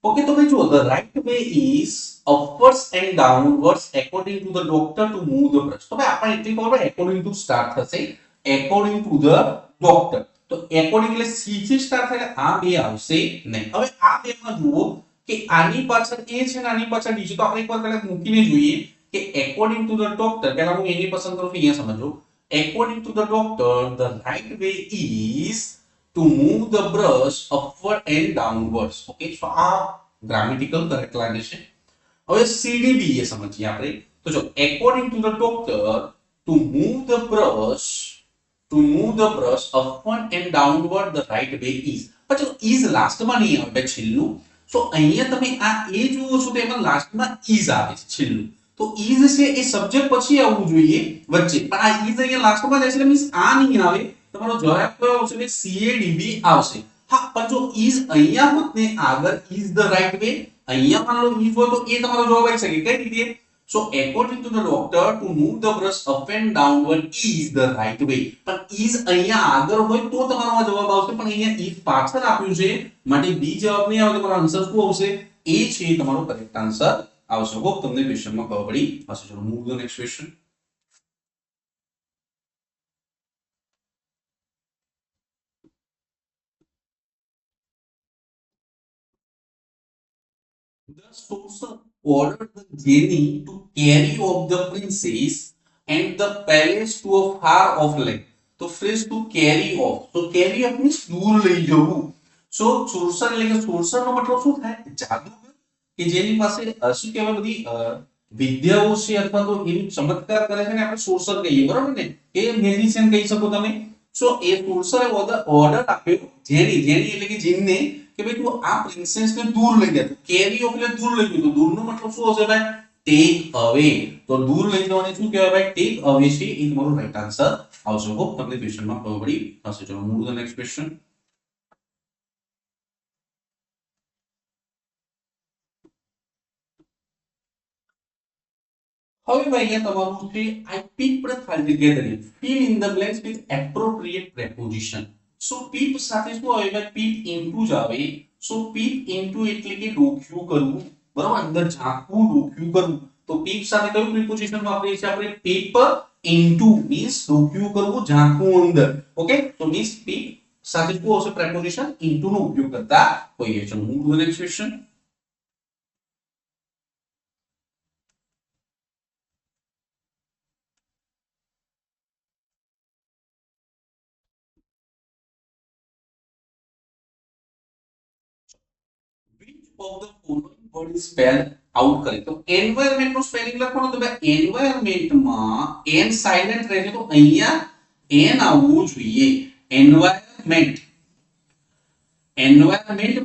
Okay, તો ભાઈ જો the right way is upwards and downwards according to the doctor to move the brush. તો ભાઈ આપણે એટલી ખબર પડે according to start થશે according to the doctor. તો according એટલે c થી start થાય એટલે આ બે આવશે નહીં. હવે આ બે માં જુઓ કે આની પાછળ a છે અને આની પાછળ d છે, તો આપણે એકવાર પહેલા મૂકીને જોઈએ કે according to the doctor. પહેલા હું એની પસંદ કરું છું. અહીંયા સમજો. According to the doctor, the right way is to move the brush upward and downwards. Okay, so આ grammatical correct લાગે છે. હવે CDB એ સમજીએ આપણે. તો જો according to the doctor, to move the brush upward and downward, the right way is. પણ ચલો is last માં નહીં આવે છેલ્લું. સો અહીંયા તમે આ એ જુઓ છો તો એમાં લાસ્ટ માં is આવે છે છેલ્લું. તો is છે એ સબ્જેક્ટ પછી આવવું જોઈએ વચ્ચે, પણ આ is અહીંયા લાસ્ટમાં જાય છે એટલે મીન્સ આ નહીં આવે. તમારો જવાબ કયો આવશે? CADB આવશે. હા, પણ જો is અહીંયા હોત ને આગળ is the right way, અહીંયા માનો લો is હોય તો એ તમારો જવાબ આવી શકે. કઈ રીતે? So according to the doctor, to move the brush up and downward is the right way. પણ is અહીંયા આગળ હોય તો તમારો આ જવાબ આવશે, પણ અહીંયા is પાછળ આપ્યું છે માટે b જવાબ નહીં આવે. તમારો આન્સર શું આવશે? એ છે તમારો કરેક્ટ આન્સર આવશે. હોપ તમને ક્વેશ્ચનમાં ખબર પડી હશે. ચલો move the next question. The sorcerer ordered the genie to carry off the princess and the palace to a far off land. તો phrase to carry off. So carry off means દૂર લઈ જવું. So sorcerer એટલે કે sorcerer નો મતલબ શું થાય? જાદુગર કે જેની પાસે શું કહેવાય બધી વિદ્યાઓ છે અથવા તો એની ચમત્કાર કરે છે ને આપણે સોર્સર કહીએ, બરાબર ને? એ મેજિશિયન કહી શકો તમે. સો એ સોર્સરે ઓર્ડર આપ્યો જેની એટલે કે જીનને કે ભાઈ તું આ પ્રિન્સેસ ને દૂર લઈ જા. કેરી ઓફ એટલે દૂર લઈ જવું. દૂરનો મતલબ શું હશે ભાઈ? ટેક અવે. તો દૂર લઈ જવાને શું કહેવાય ભાઈ? ટેક અવે છે. એ તમારો રાઈટ આન્સર આવશે. હોપ તમને ક્વેશ્ચનમાં ખબર પડી હશે. ચલો મૂવ ધ નેક્સ્ટ ક્વેશ્ચન. હવે ભાઈ અહીંયા તમારું છે I peeped ખાલી જગ્યા fill in the blanks with appropriate preposition. So peep સાથે શું આવે ભાઈ? peep into જ આવે. સો peep into એટલે કે ડોક્યું કરવું, બરાબર? અંદર ઝાંકવું, ડોક્યું કરવું. તો peep સાથે કયું preposition વાપરીએ છીએ આપણે? peep into means ડોક્યું કરવું, ઝાંકવું અંદર. ઓકે, તો means peep સાથે શું આવશે? preposition into નો ઉપયોગ કરતા હોઈએ છીએ. Move to the next question. Which of the following word is spelled out correct? તો environment નું સ્પેલિંગ લખવાનું તો ભાઈ environment માં n સાઇલેન્ટ રહેશે તો અહીંયા n આવવું જોઈએ. environment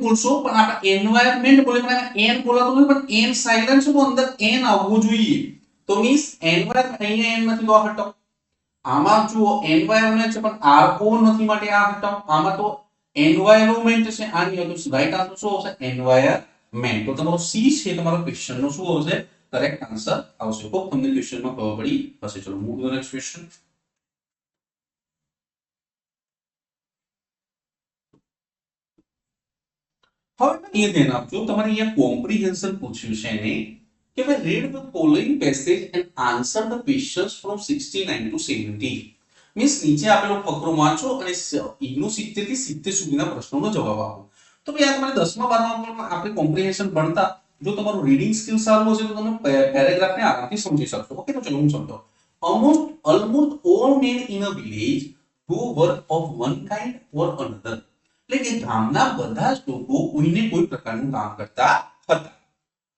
બોલશો પણ આપણે environment બોલે પણ n બોલાતો નથી, પણ n સાઇલેન્ટ છે તો અંદર n આવવું જોઈએ. તો મીન્સ environment અહીંયા n નથી તો આ હટાવો. આમાં જુઓ environment છે પણ r o નથી માટે આ હટાવો. આમાં તો environment છે, આની તો રાઈટ આન્સર શું આવશે? environment. તો તમારો c છે તમારો ક્વેશ્ચન નો શું આવશે? કરેક્ટ આન્સર આવશે. હોપ તમને ક્વેશ્ચનમાં ખબર પડી હશે. ચલો move to the next question. હવે અહીંયા ધ્યાન આપજો. તમારે અહીંયા કોમ્પ્રિહેન્શન પૂછ્યું છે એને કે ભાઈ read the following passage and answer the questions from 69 to 70. Means નીચે આપેલો ફકરો વાંચો અને ઈનું 70 થી 70 સુધીના પ્રશ્નોનો જવાબ આપો. તો ભાઈ આ તમારે 10મા 12મા આપણે કોમ્પ્રિહેન્શન ભણતા જો તમારું રીડિંગ સ્કિલ સારું હશે તો તમે પેરેગ્રાફને આરામથી સમજી શકશો. ઓકે, તો ચલો હું સમજાવું. almost all men in a village do work of one kind or another. એટલે કે ગામના બધા જ લોકો કોઈને કોઈ પ્રકારનું કામ કરતા હતા.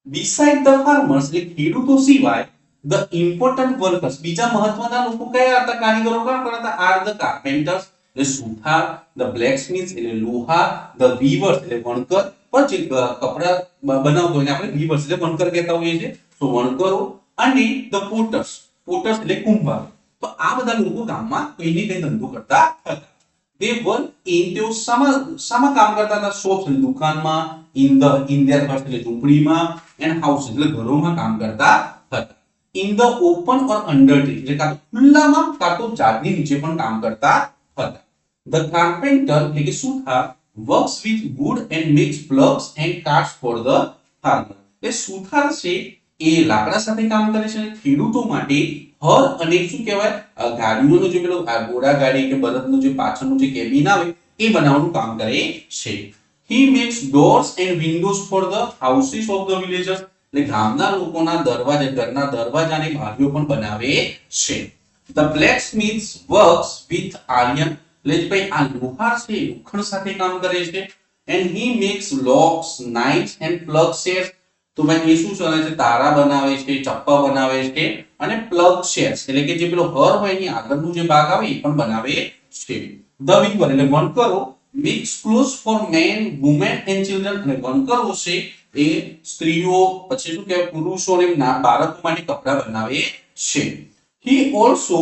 beside the farmers એટલે ખેડૂતો સિવાય the important workers બીજા મહત્વના લોકો કયા હતા? કારીગરો કોણ હતા? are the carpenters એટલે સુથાર, ધ બ્લેકસ્મિથ એટલે લોહાર, ધ વીવર્સ એટલે વણકર, પણ જે કપડા બનાવતો હોય એને આપણે વીવર્સ એટલે વણકર કહેતા હોઈએ છીએ, તો વણકરો, અને ધ પોટર્સ, પોટર્સ એટલે કુંભાર. તો આ બધા લોકો ગામમાં કઈ ને કઈ ધંધો કરતા હતા. they were in તેઓ શામાં કામ કરતા હતા? શોપ્સ એટલે દુકાનમાં, in their house એટલે ઝૂંપડીમાં, and house એટલે ઘરોમાં કામ કરતા હતા. in the open or under tree એટલે કાં તો ખુલ્લામાં કાં તો ઝાડની નીચે પણ કામ કરતા હતા. the carpenter એટલે કે સુથાર works with wood and makes plugs and carts for the farmer. એટલે સુથાર છે એ લાકડા સાથે કામ કરે છે અને ખેડૂતો માટે હળ અને શું કહેવાય ગાડીઓનો જે પેલો ઘોડા ગાડી કે બળદનું જે પાછળનું જે કેબિન આવે એ બનાવવાનું કામ કરે છે. he makes doors and windows for the houses of the villagers એટલે ગામના લોકોના દરવાજા, ઘરના દરવાજા અને બારીઓ પણ બનાવે છે. the blacksmith works with iron એટલે ભાઈ આ લોહાર છે લોખંડ સાથે કામ કરે છે. and he makes locks, knives and plug sets. તો ભાઈ એ શું કરે છે? તારા બનાવે છે, ચપ્પા બનાવે છે અને પ્લગ શેર્સ એટલે કે જે પેલો હર હોય એની આગળનું જે ભાગ આવે એ પણ બનાવે છે. ધ વીવર એટલે વણકરો makes clothes for men, women and children અને વણકરો છે એ સ્ત્રીઓ પછી શું કહેવાય પુરુષો અને બાળકો માટે કપડા બનાવે છે. he also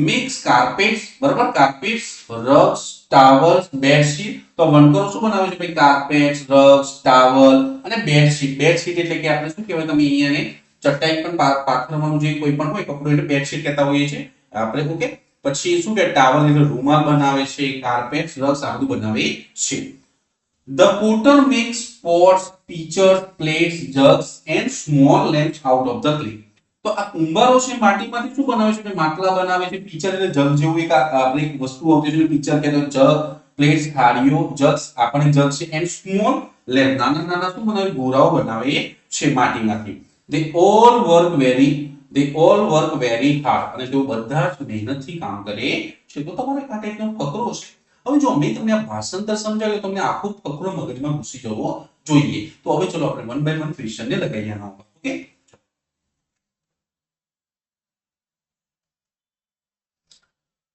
makes carpets, બરાબર, carpets, rugs, towels, bedsheet. તો વણકરો શું બનાવે છે ભાઈ? કાર્પેટ્સ, રગ્સ, ટાવલ અને બેડશીટ. બેડશીટ એટલે કે આપણે શું કહેવાય તમે અહીંયાને ચટાઈ પણ પાથરવાનું જે કોઈ પણ હોય કપડું એટલે બેડશીટ કહેતા હોઈએ છીએ આપણે. ઓકે, પછી શું કે ટાવલ એટલે રૂમાલ બનાવે છે, કાર્પેટ્સ, રગ્સ આ બધું બનાવે છે. the potter makes pots, pitchers, plates, jugs and small lamps out of the clay. તો આ કુંભારો છે માટીમાંથી શું બનાવે છે? માટલા બનાવે છે, પિચર એટલે જગ જેવું એક આપણે એક વસ્તુ આવતી છે પિચર કહેતો, જગ, પ્લેટ્સ, થાળીઓ, જગ્સ આપણે જગ છે, એન્ડ સ્મોલ લેમ્પ નાના નાના શું બનાવે? ગોરાઓ બનાવે છે માટીમાંથી. they all work very hard અને તેઓ બધા જ મહેનતથી કામ કરે છે. તો તમારે આ ટાઈપનો ફકરો છે. હવે જો મેં તમને આ ભાષાંતર સમજાવ્યું તમને આખો ફકરો મગજમાં ઘૂસી જવો જોઈએ. તો હવે ચલો આપણે વન બાય વન ક્વેશ્ચનને લગાવીએ આના ઉપર. ઓકે,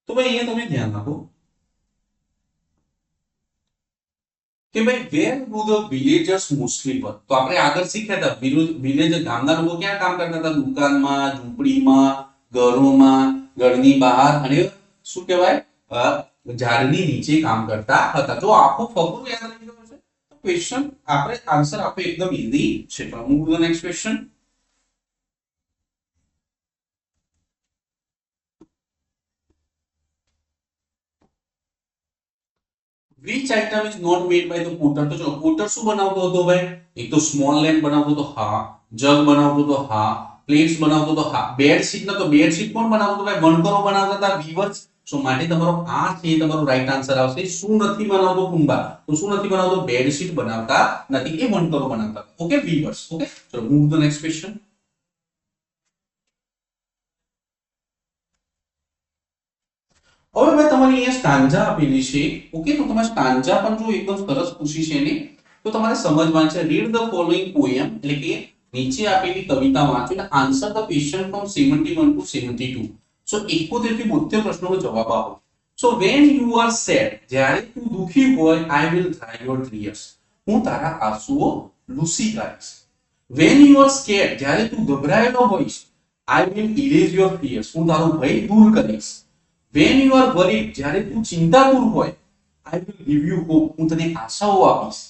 તો ભાઈ અહીંયા તમે ધ્યાન રાખો કે ભાઈ where do the villagers mostly work. તો આપણે આગળ શીખ્યા હતા વિલેજ ગામના લોકો ક્યાં કામ કરતા હતા? દુકાનમાં, ઝૂંપડીમાં, ઘરોમાં, ઘરની બહાર અને શું કહેવાય ઝાડની નીચે કામ કરતા હતા. જો આખો ફકરો યાદ રહી ગયો છે તો ક્વેશ્ચન આપણે આન્સર આપો એકદમ ઈઝી છે. Move to the next question. which item is not made by the potter? તો ચલો પોટર શું બનાવતો હતો ભાઈ? એક તો સ્મોલ લેમ્પ બનાવતો હતો, હા. જગ બનાવતો હતો, હા. પ્લેટ્સ બનાવતો હતો, હા. બેડશીટ ન તો બેડશીટ કોણ બનાવતો ભાઈ? વણકરો બનાવતા હતા, વીવર્સ. સો માટે તમારો આ છે તમારો રાઈટ આન્સર આવશે. શું નથી બનાવતો કુંભાર? તો શું નથી બનાવતો? બેડશીટ બનાવતા નથી, એ વણકરો બનાવતા. Okay, weavers. ઓકે, ચલો move to the next question. હવે ભાઈ તમારી અહીંયા સ્ટાન્જા આપેલી છે. ઓકે, તો તમારે સ્ટાન્જા પણ જો એકદમ સરસ પૂછી છે ને તો તમારે સમજવાનું છે. રીડ ધ ફોલોઇંગ પોએમ એટલે કે નીચે આપેલી કવિતા વાંચો અને answer the question from 71 to 72. So 71 થી 72 પ્રશ્નોનો જવાબ આપો. So when you are sad જ્યારે તું દુખી હોય, I will dry your tears હું તારા આંસુઓ લૂછી કાઢીશ. વેન યુ આર સ્કેર્ડ જ્યારે તું ગભરાયેલો હોઈશ, I will erase your fears હું તારો ભય દૂર કરીશ. when you are worried જ્યારે તું ચિંતાતુર હોય, I will give you hope હું તને આશાઓ આપીશ.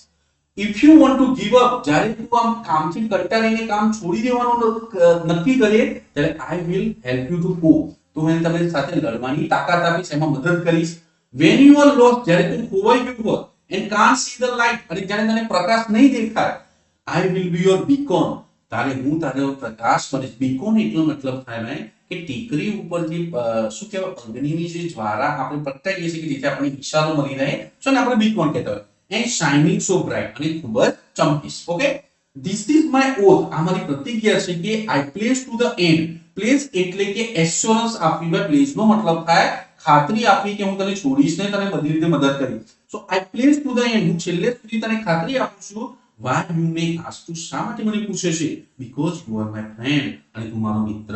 if you want to give up જ્યારે તું આમ કામથી કંટાળીને કામ છોડી દેવાનું નક્કી કરે ત્યારે I will help you to cope તો હું તમને સાથે લડવાની તાકાત આપીશ, એમાં મદદ કરીશ. when you are lost જ્યારે તું ખોવાઈ ગયો હોય and can't see the light અને જ્યારે તને પ્રકાશ નહીં દેખાય, I will be your beacon તારે હું તારો પ્રકાશ બનીશ. beacon એટલો મતલબ થાય ભાઈ કે ટીકરી ઉપર જે શું કહેવાય અગ્નિની જે જ્વાળા આપણે પ્રગટાઈએ છીએ કે જેથી આપણને ઈશારો મળી રહે છે ને આપણે બીકોન કહેતા હોય. એન્ડ શાઇનિંગ સો બ્રાઇટ અને ખૂબ જ ચમકીશ. Okay, this is my oath આ મારી પ્રતિજ્ઞા છે કે I place to the end. Place એટલે કે એશ્યોરન્સ આપવી હોય. પ્લેસ નો મતલબ થાય ખાતરી આપવી કે હું તને છોડીશ નહીં, તને બધી રીતે મદદ કરીશ. સો આઈ પ્લેસ ટુ ધ એન્ડ હું છેલ્લે સુધી તને ખાતરી આપું છું. why you may ask તું શા માટે મને પૂછે છે? because you are my friend અને તું મારો મિત્ર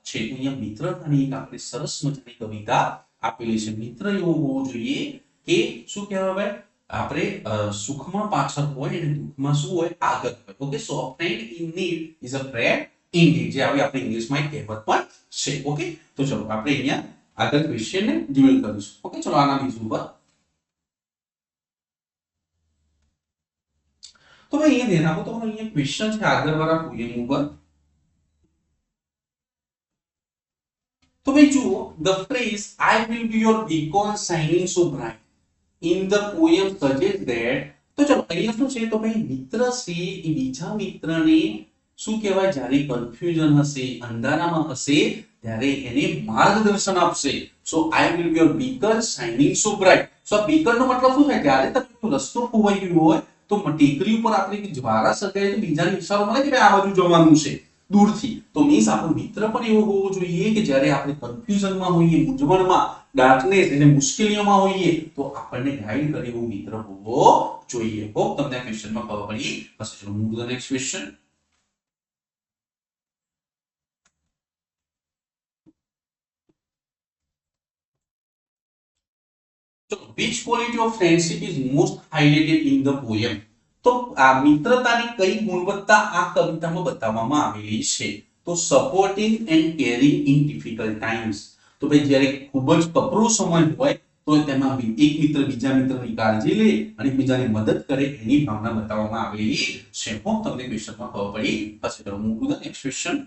છે. તો અહીંયા મિત્રતાની એક આપણે સરસ મજાની કવિતા આપેલી છે મિત્ર એવો હોવો જોઈએ કે શું કહેવાય ભાઈ આપણે સુખમાં પાછળ હોય અને દુઃખમાં શું હોય આગળ હોય okay so a friend in need is a friend indeed જે આપણે ઇંગ્લિશમાં એક કહેવત પણ છે ઓકે તો ચલો આપણે અહીંયા આગળ ક્વેશ્ચન ને ડિવેલ કરીશું ઓકે ચલો આના બીજું પર તો ભાઈ અહીંયા ધ્યાન આપો તો અહીંયા ક્વેશ્ચન છે આગળ વાળા પોએમ ઉપર તો ભાઈ જુઓ the phrase I will be your beacon shining so bright in the poem suggest that તો ચલો અહીંયા શું છે તો ભાઈ મિત્ર છે એ બીજા મિત્રને શું કહેવાય જ્યારે કન્ફ્યુઝન હશે અંધારામાં હશે ત્યારે એને માર્ગદર્શન આપશે so I will be your beaker shining so bright so આ બીકર નો મતલબ શું થાય જ્યારે તમે રસ્તો ખોવાઈ ગયો હોય તો ટેકરી ઉપર આપણે જ્વારા સગાય તો બીજાને ઈશારો મળે કે ભાઈ આ બાજુ જવાનું છે દૂરથી તો મીન્સ આપણો મિત્ર પણ એવો હોવો જોઈએ કે જ્યારે આપણે કન્ફ્યુઝનમાં હોઈએ મૂંઝવણમાં ડાર્કનેસ એટલે મુશ્કેલીઓમાં હોઈએ તો આપણને ગાઈડ કરે એવો મિત્ર હોવો જોઈએ હોપ તમને આ ક્વેશ્ચનમાં ખબર પડી હશે ચલો move the next question which quality of friendship is most highlighted in the poem તો આ મિત્રતાની કઈ ગુણવત્તા આ કવિતામાં બતાવવામાં આવેલી છે તો supporting and caring in difficult times તો ભાઈ જ્યારે ખૂબ જ કપરો સમય હોય તો તેમાં એક મિત્ર બીજા મિત્રની કાળજી લે અને બીજાની મદદ કરે એની ભાવના બતાવવામાં આવેલી છે હોપ તમને ક્વેશ્ચનમાં ખબર પડી હશે ચલો move to the next question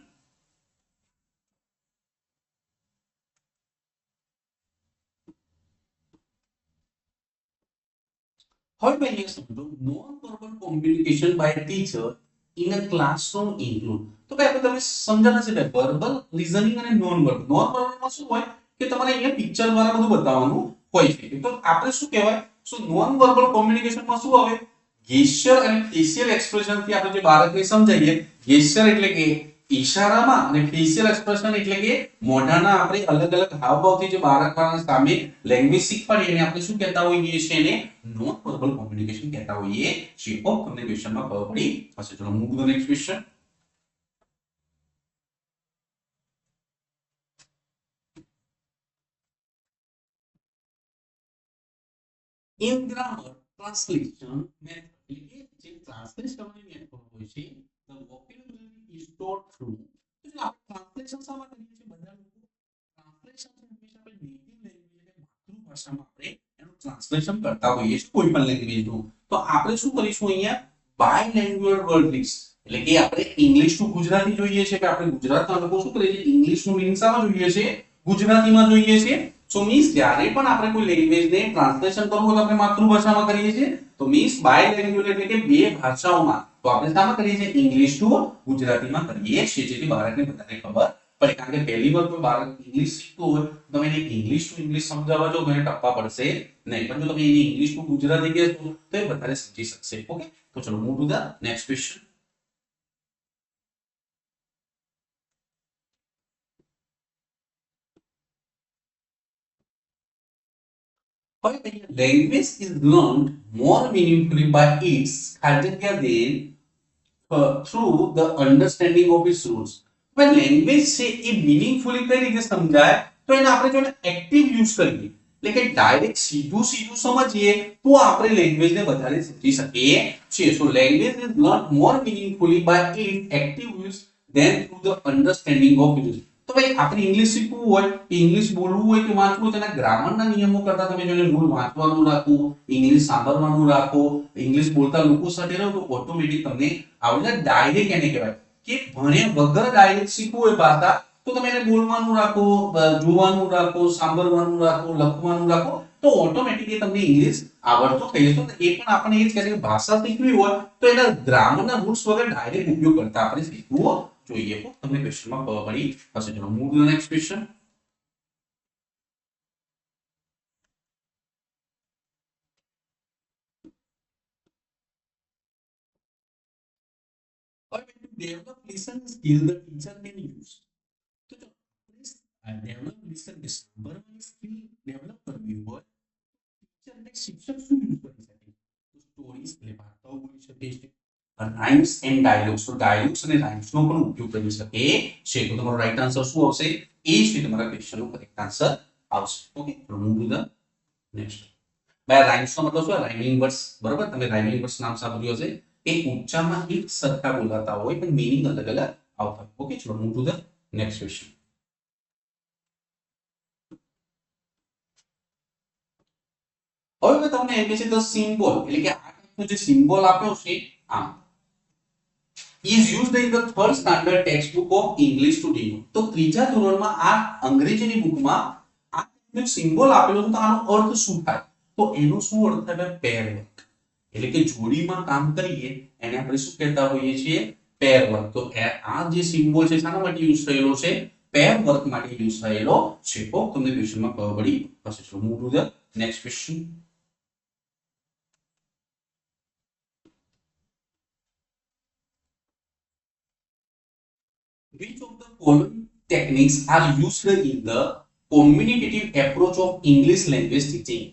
હવે ભાઈ અહીંયા સમજો non verbal communication by teacher in a classroom include તો ભાઈ આપણે તમે સમજ્યા છે ભાઈ વર્બલ લિસનિંગ અને નોન વર્બલમાં શું હોય કે તમારે અહીંયા પિક્ચર દ્વારા બધું બતાવવાનું હોય છે તો આપણે શું કહેવાય સો નોન વર્બલ કોમ્યુનિકેશનમાં શું આવે ગેસ્ચર અને ફેશિયલ એક્સપ્રેશન થી આપણે જે બાળકને સમજાવીએ ગેસ્ચર એટલે કે ઈશારામાં અને ફેશિયલ એક્સપ્રેશન એટલે કે મોઢાના આપણે અલગ અલગ હાવભાવથી જે બાળકના સામે લેંગ્વેજ શીખવાડીએ એને આપણે શું કહેતા હોઈએ છીએ એને નોન વર્બલ કોમ્યુનિકેશન કહેતા હોઈએ છીએ હોપ તમને ક્વેશ્ચનમાં ખબર પડી હશે ચલો move to the next question in grammar translation method એટલે જે ટ્રાન્સલેશન કરવાની મેથડ હોય છે the vocabulary is taught through એટલે આપણે ટ્રાન્સલેશન શા માટે કરીએ છીએ બધા લોકો ટ્રાન્સલેશન હંમેશા આપણે નેટિવ લેંગ્વેજ એટલે માતૃભાષામાં આપણે એનું ટ્રાન્સલેશન કરતા હોઈએ છીએ કોઈ પણ લેંગ્વેજનું તો આપણે શું કરીશું અહીંયા બાયલેંગ્યુઅલ વર્ડ લિસ્ટ એટલે કે આપણે ઇંગ્લિશ ટુ ગુજરાતી જોઈએ છે કે આપણે ગુજરાતના લોકો શું કરે છે ઇંગ્લિશ નું મીનિંગ શામાં જોઈએ છે ગુજરાતીમાં જોઈએ છે સો મીન્સ જ્યારે પણ આપણે કોઈ લેંગ્વેજને ટ્રાન્સલેશન કરવું હોય તો આપણે માતૃભાષામાં કરીએ છીએ તો મીન્સ બાયલેંગ્યુઅલ એટલે કે બે ભાષાઓમાં તો આપણે શામાં કરીએ છીએ ઇંગ્લિશ ટુ ગુજરાતીમાં કરીએ છીએ જેથી બાળકને બધાને ખબર પડે કારણ કે પહેલી વાર કોઈ બાળક ઇંગ્લિશ શીખતું હોય તો તમે એને ઇંગ્લિશ ટુ ઇંગ્લિશ સમજાવવા જો તો એને ટપ્પા પડશે નહીં પણ જો તમે એને ઇંગ્લિશ ટુ ગુજરાતી કહેશો તો એ વધારે સમજી શકશે ઓકે તો ચલો move to the next question language is learned more meaningfully by its criteria than through the understanding of its rules. When language છે એ મીનિંગફુલી કઈ રીતે સમજાય તો એને આપણે જો એક્ટિવ યુઝ કરીએ એટલે કે ડાયરેક્ટ સીધું સમજીએ તો આપણે લેંગ્વેજને વધારે સમજી શકીએ છીએ so language is learn more meaningfully by it active use than through the understanding of it તો ભાઈ આપણે ઇંગ્લિશ શીખવું હોય ઇંગ્લિશ બોલવું હોય કે વાંચવું તેના ગ્રામરના નિયમો કરતા તમે જોઈને રૂલ વાંચવાનું રાખો ઇંગ્લિશ સાંભળવાનું રાખો ઇંગ્લિશ બોલતા લોકો સાથે રહો તો ઓટોમેટિક તમને આવડે ડાયરેક્ટ એને કહેવાય કે ભણ્યા વગર ડાયરેક્ટ શીખવું હોય ભાષા તો તમે એને બોલવાનું રાખો જોવાનું રાખો સાંભળવાનું રાખો લખવાનું રાખો તો ઓટોમેટિકલી તમને ઇંગ્લિશ આવડતું થઈ જશે એ પણ આપણે એ જ કહે છે કે ભાષા શીખવી હોય તો એના ગ્રામરના રૂલ્સ વગર ડાયરેક્ટ ઉપયોગ કરતા આપણે શીખવું જોઈએ તો તમને ક્વેશ્ચનમાં ખબર પડી હશે ચલો move to the next question or when to develop listening skill the teacher can use તો જો ડેવલપ લિસન કે સાંભળવાની સ્કિલ ડેવલપ કરવી હોય ટીચર ને શિક્ષક શું યુઝ કરી શકે તો સ્ટોરીઝ એટલે વાર્તાઓ બોલી શકે છે રાઇમ્સ એન્ડ ડાયલોગ્સ તો ડાયલોગ્સ અને રાઇમ્સ નો પણ ઉપયોગ કરી શકે છે તો તમારો રાઈટ આન્સર શું આવશે એ છે તમારા ક્વેશ્ચનનો કરેક્ટ આન્સર આવશે. Okay, move to the next. ભાઈ રાઇમ્સ નો મતલબ શું? Rhyming words. બરાબર, તમે રાઇમિંગ વર્ડ્સ નામ સાંભળ્યું હશે. એ ઉચ્ચારમાં એક સરખા બોલાતા હોય પણ મીનિંગ અલગ અલગ આવતા હોય. ઓકે, ચલો move to the next question. હવે તમને એમ કે છે ધ સિમ્બોલ, એટલે કે આ ટાઈપનો જે સિમ્બોલ આપ્યો છે આમ is used in the third standard textbook of English to denote. તો ત્રીજા ધોરણમાં આ અંગ્રેજીની બુકમાં આ ટાઈપનો સિમ્બોલ આપેલો છે તો આનો અર્થ શું થાય? તો એનો શું અર્થ થાય? પેર વર્ક, એટલે કે જોડીમાં કામ કરીએ એને આપણે શું કહેતા હોઈએ છીએ? પેર વર્ક. તો આ જે સિમ્બોલ છે શાના માટે યુઝ થયેલો છે? પેર વર્ક માટે યુઝ થયેલો છે. તો તમને ક્વેશ્ચનમાં ખબર પડી હશે. So move to the next question. Which of the following techniques are used in the communicative approach of English language teaching?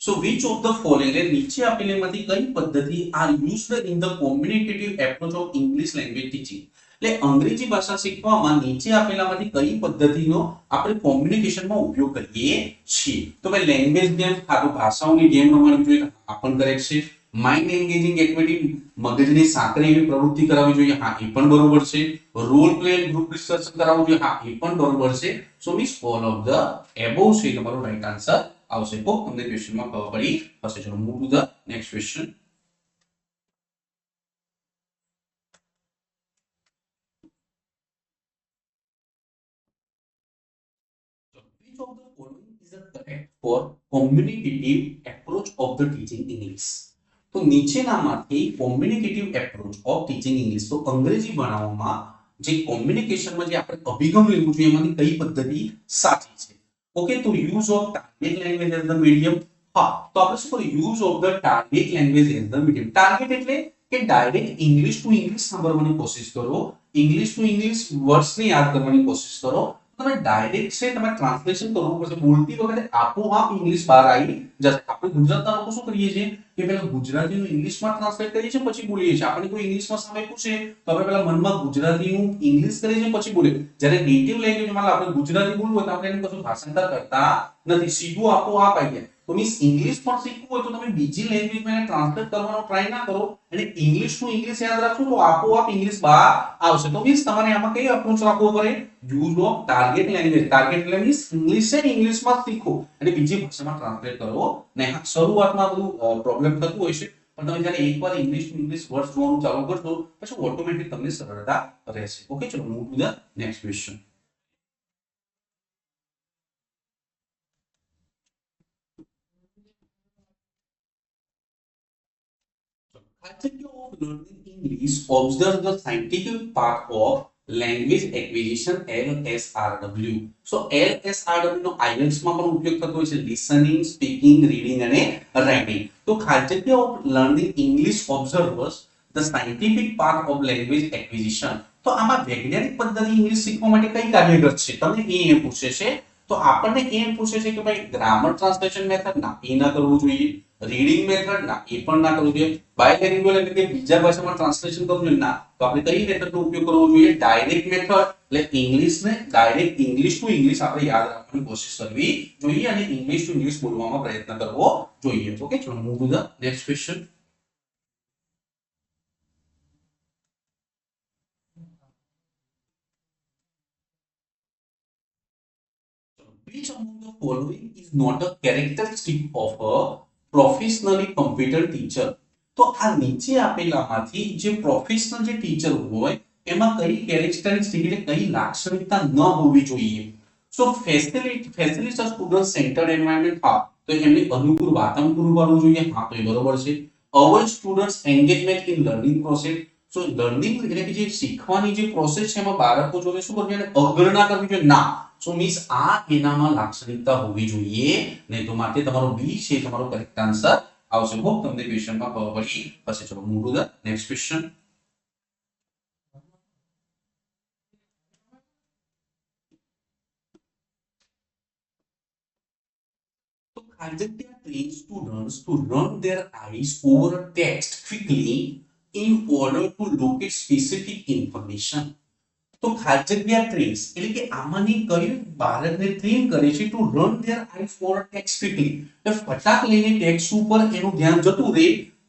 So which of the following, નીચે આપેલામાંથી કઈ પદ્ધતિ are used in the communicative approach of English language teaching? એટલે અંગ્રેજી ભાષા શીખવામાં નીચે આપેલામાંથી કઈ પદ્ધતિનો આપણે કોમ્યુનિકેશનમાં ઉપયોગ કરીએ છીએ? તો ભાઈ લેંગ્વેજ ગેમ, ખાલી ભાષાઓની ગેમ રમવાની જોઈએ, આ પણ કરેક્ટ છે. માઇન્ડ એન્ગેજિંગ એક્ટિવિટી, મગજને સાંકળે એવી પ્રવૃત્તિ કરાવવી જોઈએ, હા એ પણ બરોબર છે. Role play and group discussion કરાવવું જોઈએ, હા એ પણ બરોબર છે. So means all of the above છે તમારો રાઈટ આન્સર આવશે. તો તમને ક્વેશ્ચનમાં ખબર પડી હશે. ચલો move to the next question. Which of the following is the correct for communicative approach of the teaching English? તો નીચેનામાંથી કોમ્યુનિકેટિવ એપ્રોચ ઓફ ટીચિંગ ઇંગ્લિશ, તો અંગ્રેજી ભણાવવામાં જે કોમ્યુનિકેશનમાં જે આપણે અભિગમ લેવું જોઈએ એમાંથી કઈ પદ્ધતિ સાચી છે? ઓકે, તો use of target language as the medium. હા, તો આપણે શું કરીએ? Use of the target language as the medium. Target એટલે કે ડાયરેક્ટ ઇંગ્લિશ ટુ ઇંગ્લિશ સાંભળવાની કોશિશ કરો, ઇંગ્લિશ ટુ ઇંગ્લિશ વર્ડ્સને યાદ કરવાની કોશિશ કરો. તમે ડાયરેક્ટ છે તમે ટ્રાન્સલેશન કરવું પડશે. બોલતી વખતે આપોઆપ ઇંગ્લિશ બહાર આવી જશે. આપણે ગુજરાતના લોકો શું કરીએ છીએ કે પેલા ગુજરાતીનું ઇંગ્લિશમાં ટ્રાન્સલેટ કરીએ છીએ પછી બોલીએ છીએ. આપણે કોઈ ઇંગ્લિશમાં સામે પૂછે તો આપણે પેલા મનમાં ગુજરાતીનું ઇંગ્લિશ કરીએ છીએ પછી બોલીએ. જ્યારે નેટિવ લેંગ્વેજમાં આપણે ગુજરાતી બોલવું હોય તો આપણે એને કશું ભાષાંતર કરતા નથી, સીધું આપોઆપ આવી જાય. તો મીન્સ ઇંગ્લિશ પણ શીખવું હોય તો તમે બીજી લેંગ્વેજમાં એને ટ્રાન્સલેટ કરવાનો ટ્રાય ના કરો, અને ઇંગ્લિશ નું ઇંગ્લિશ યાદ રાખશો તો આપોઆપ ઇંગ્લિશ બહાર આવશે. તો મીન્સ તમારે આમાં કઈ અપ્રોચ રાખવો પડે? Use of target language. Target એટલે મીન્સ ઇંગ્લિશ છે ઇંગ્લિશમાં શીખો અને બીજી ભાષામાં ટ્રાન્સલેટ કરો ને. શરૂઆતમાં બધું પ્રોબ્લેમ થતું હોય છે પણ તમે જ્યારે એકવાર ઇંગ્લિશ ટુ ઇંગ્લિશ વર્ડ્સ જોવાનું ચાલુ કરશો પછી ઓટોમેટિક તમને સરળતા રહેશે. ઓકે, ચલો move to the next question. Objective of learning English observe the scientific part of language acquisition LSRW. So LSRW no IELTS માં પણ ઉપયોગ થતો હોય છે. listening, speaking, reading અને writing. તો ખાદ્ય of learning English observes the scientific part of language acquisition. તો આમાં વૈજ્ઞાનિક પદ્ધતિ ઇંગ્લિશ શીખવા માટે કઈ કાર્યરત છે? તમને એ પૂછે છે. તો આપણને એમ પૂછે છે કે ભાઈ ગ્રામર ટ્રાન્સલેશન મેથડ, ના એ ના કરવું જોઈએ. રીડિંગ મેથડ, ના એ પણ ના કરવું જોઈએ. બાયલિંગ્યુઅલ એટલે કે બીજા ભાષામાં ટ્રાન્સલેશન કરવું જોઈએ, ના. તો આપણે કઈ મેથડનો ઉપયોગ કરવો જોઈએ? Direct method. એટલે ઇંગ્લિશને ડાયરેક્ટ ઇંગ્લિશ ટુ ઇંગ્લિશ આપણે યાદ રાખવાની કોશિશ કરવી જોઈએ અને ઇંગ્લિશ ટુ ઇંગ્લિશ બોલવામાં પ્રયત્ન કરવો જોઈએ. ઓકે, ચલો move to the next question. Which among the following is not a characteristic of a professionally competent teacher? તો આ નીચે આપેલામાંથી જે પ્રોફેશનલ જે ટીચર હોય એમાં કઈ કેરેક્ટરિસ્ટિક એટલે કઈ લાક્ષણિકતા ન હોવી જોઈએ? સો ફેસિલિટી સ્ટુડન્ટ સેન્ટર્ડ એન્વાયરમેન્ટ, હા તો એમને અનુકૂળ વાતાવરણ પૂરું પાડવું જોઈએ, હા તો એ બરોબર છે. Avoid students engagement in learning process. So learning એટલે કે જે શીખવાની જે પ્રોસેસ છે એમાં બાળકો જોડે શું કરવું જોઈએ? અવગણના કરવી જોઈએ, ના. સો મીન્સ આ એનામાં લાક્ષણિકતા હોવી જોઈએ નહીં. તો માટે તમારો બી છે તમારો કરેક્ટ આન્સર આવશે. હોપ તમને ક્વેશ્ચનમાં ખબર પડી હશે. ચલો move to the next question. તો Kajatya trains students to run their eyes over a text quickly in order to locate specific information. તો ખાસ જગ્યા ટ્રેન્સ એટલે કે આમાંની કઈ બાળકને ટ્રેન કરે છે to run their eyes for text quickly, એટલે ફટાક લઈને ટેક્સ્ટ ઉપર એનું ધ્યાન જતું રહે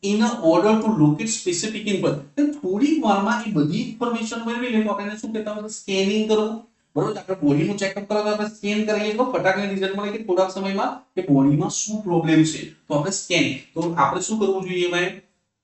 in order to locate specific info, થોડી વારમાં એ બધી ઇન્ફોર્મેશન મેળવી લે તો આપણે શું કહેતા હોય સ્કેનિંગ કરવું, બરોબર. આપણે બોડીનું ચેકઅપ કરવા તો આપણે સ્કેન કરીએ તો ફટાકને રિઝલ્ટ મળે કે થોડાક સમયમાં કે બોડીમાં શું પ્રોબ્લેમ છે, તો આપણે સ્કેનિંગ, તો આપણે શું કરવું જોઈએ ભાઈ,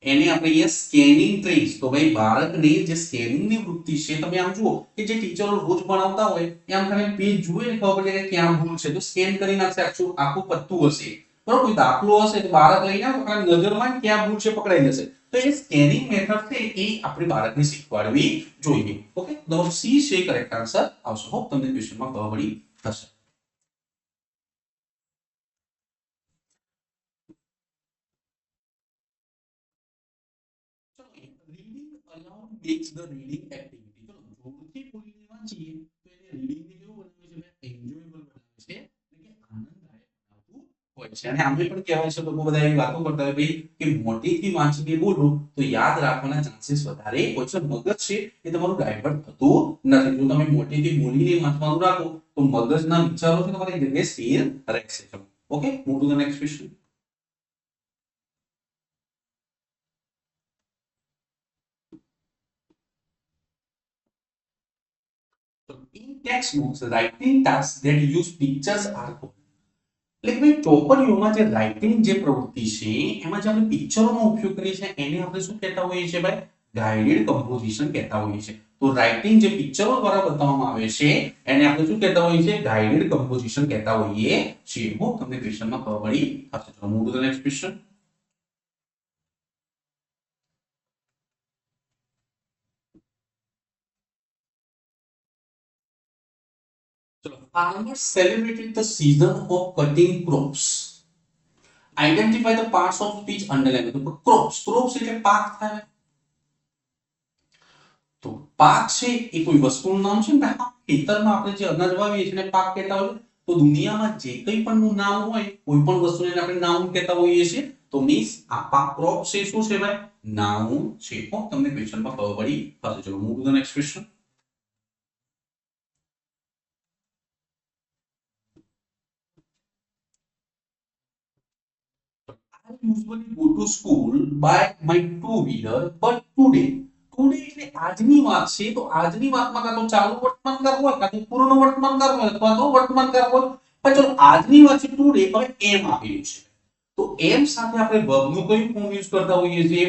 એને આપણે અહીંયા સ્કેનિંગ ટ્રેન્સ, તો ભાઈ બાળકને જે સ્કેનિંગની વૃત્તિ છે, તમે આમ જુઓ કે જે ટીચરો રોજ ભણાવતા હોય એ આમ ખાલી પેજ જુએ ને ખબર પડે કે ક્યાં ભૂલ છે તો સ્કેન કરી નાખશે, આખું પત્તું હશે, બરોબર. કોઈ દાખલો હશે તો બાળક લઈને આવે તો નજરમાં ક્યાં ભૂલ છે પકડાઈ જશે, તો એ સ્કેનિંગ મેથડ છે એ આપણે બાળકને શીખવાડવી જોઈએ. ઓકે, તો સી છે કરેક્ટ આન્સર આવશે. હોપ તમને ક્વેશ્ચનમાં ખબર પડી હશે. Reading allowed max the reading activity. ચલો જોરથી બોલીને વાંચીએ તો એને રીડિંગ ને કેવું બનાવે છે, એન્જોયબલ બનાવે છે, એટલે કે આનંદદાયક બનાવતું હોય છે. અને આમે પણ કહેવાય છે, લોકો બધા એવી વાતો કરતા હોય ભાઈ કે મોટેથી વાંચીને બોલો તો યાદ રાખવાના ચાન્સીસ વધારે હોય છે. મગજ છે એ તમારું ડાયવર્ટ થતું નથી. જો તમે મોટેથી બોલીને વાંચવાનું રાખો તો મગજના વિચારો છે તમારી જગ્યાએ સ્થિર રહેશે. ચલો okay, move to the next question. In textbooks, writing tasks that use pictures are called. એટલે ભાઈ ચોપડીઓમાં જે રાઇટિંગ જે પ્રવૃત્તિ છે એમાં જે આપણે પિક્ચરોનો ઉપયોગ કરીએ છીએ એને આપણે શું કહેતા હોઈએ છીએ ભાઈ, ગાઇડેડ કમ્પોઝિશન કહેતા હોઈએ છીએ. તો રાઇટિંગ જે પિક્ચરો દ્વારા બતાવવામાં આવે છે એને આપણે શું કહેતા હોઈએ છીએ, ગાઇડેડ કમ્પોઝિશન કહેતા હોઈએ છીએ. હું તમને ક્વેશ્ચનમાં ખબર પડી હશે. ચલો move to the next question. ચલો, farmers celebrated the season of cutting crops. Identify the parts of speech underline. તો ક્રોપ્સ, ક્રોપ્સ એટલે પાક થાય. તો પાક છે એ કોઈ વસ્તુનું નામ છે ને, ખેતરમાં આપણે જે અનાજ વાવીએ છીએ એને પાક કહેતા હોય. તો દુનિયામાં જે કંઈ પણ નું નામ હોય, કોઈ પણ વસ્તુને આપણે નાઉન કહેતા હોઈએ છીએ. તો મીન્સ આ પાક ક્રોપ છે શું છે ભાઈ, નાઉન છે. તમને ક્વેશ્ચનમાં ખબર પડી હશે. ચલો move to the next question. I usually go to school by my two-wheeler, but today, today એટલે આજની વાત છે. તો આજની વાતમાં કાં તો ચાલુ વર્તમાનકાળ હોય, કાં તો પૂર્ણ વર્તમાનકાળ હોય, અથવા તો વર્તમાનકાળ હોય. પણ ચલો આજની વાત છે ટુડે, હવે એમ આપેલું છે. તો એમ સાથે આપણે વર્બ નું કયું ફોર્મ યુઝ કરતા હોઈએ છીએ,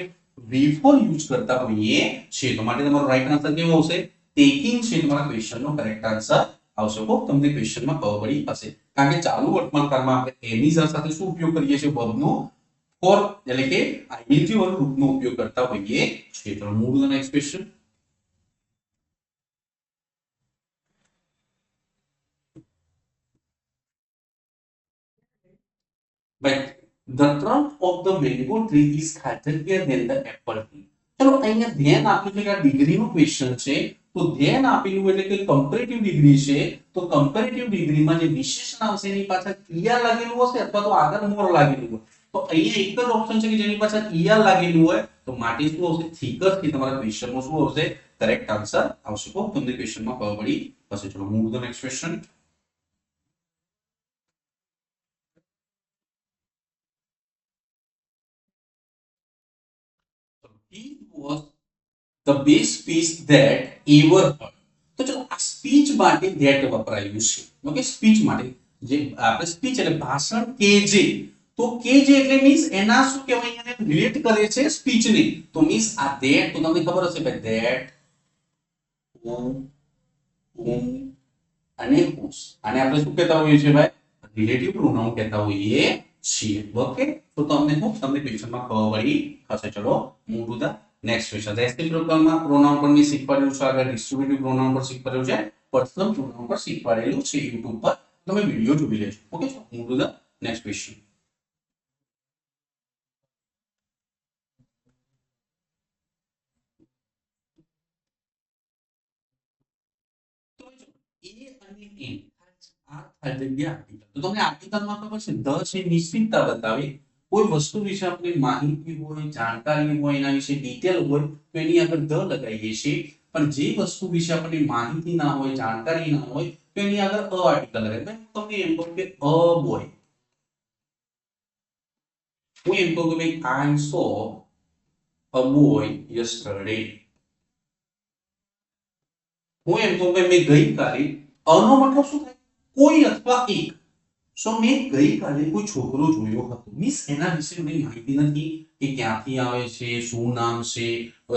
વી ફોર યુઝ કરતા હોઈએ છીએ. તો માટે તમારો રાઈટ આન્સર કેવો આવશે, ટેકિંગ છે તમારા ક્વેશ્ચનનો કરેક્ટ આન્સર આવશે. હોપ તમને ક્વેશ્ચનમાં ખબર પડી હશે. કારણ કે ચાલુ વર્તમાનકાળમાં આપણે એની સાથે શું ઉપયોગ કરીએ છીએ, વર્બનો ફોર એટલે કે આઈએનજી વાળું રૂપનો ઉપયોગ કરતા હોઈએ છીએ. ચલો move to the next question. But the trunk of the mango tree is higher than the apple tree. ચલો અહીંયા ધ્યાન આપ્યું છે કે આ ડિગ્રીનો ક્વેશ્ચન છે. તો ધ્યાન આપેલું એટલે કે કમ્પેરેટિવ ડિગ્રી છે. તો કમ્પેરેટિવ ડિગ્રીમાં જે વિશેષણ આવશે એની પાછળ ઈઆર લાગેલું હશે અથવા તો આગળ મોર લાગેલું હોય. તો અહીંયા એક જ ઓપ્શન છે કે જેની પાછળ ઈઆર લાગેલું હોય. તો માટે શું આવશે, થીકર થી તમારા ક્વેશ્ચનમાં શું આવશે, કરેક્ટ આન્સર આવશે. તો તમને ક્વેશ્ચનમાં ખબર પડી હશે. ચલો move to the next question. It was the best speech that ever heard. તો ચલો આ સ્પીચ માટે that વપરાયું છે. ઓકે, સ્પીચ માટે જે આપણે સ્પીચ એટલે ભાષણ કે જે, તો કે જે એટલે મીન્સ એના શું કહેવાય, એને રિલેટ કરે છે સ્પીચ ને. તો મીન્સ આ that તો તમને ખબર હશે ભાઈ, that, who, whom અને whose. આને આપણે શું કહેતા હોઈએ છીએ ભાઈ, રિલેટિવ પ્રોનાઉન કહેતા હોઈએ છીએ. ઓકે, તો તમને ક્વેશ્ચનમાં ખબર પડી હશે. ચલો move to the next question. રેસિપ્રોકલમાં પ્રોનાઉન પર મેં શીખવાડ્યું છે, આગળ ડિસ્ટ્રીબ્યુટિવ પ્રોનાઉન પર શીખવાડ્યું છે, પર્સનલ પ્રોનાઉન પર શીખવાડેલું છે YouTube પર. તમે વિડિયો જોઈ લેજો. Okay, move to the next question. તો એ અને એન આ જગ્યા આર્ટિકલ. તો તમને આર્ટિકલમાં ખબર છે ધ છે નિશ્ચિતતા બતાવે. કોઈ વસ્તુ વિશે આપણે માહિતી હોય, જાણકારી હોય, એના વિશે ડિટેલ હોય તો એની આગળ ધ લગાવીએ છીએ. પણ જે વસ્તુ વિશે આપણને માહિતી ના હોય, જાણકારી ના હોય, તો એની આગળ અ આર્ટિકલ લગાય. ભાઈ હું તમને એમ કહું કે અ બોય, હું એમ કહું કે ભાઈ આઈ સો અ બોય યસ્ટરડે, હું એમ કહું કે મેં ગઈકાલે, અનો મતલબ શું થાય? કોઈ અથવા એક. સો મેં ગઈકાલે કોઈ છોકરો જોયો હતો, મીન્સ એના વિશે મને માહિતી નથી કે ક્યાંથી આવે છે, શું નામ છે,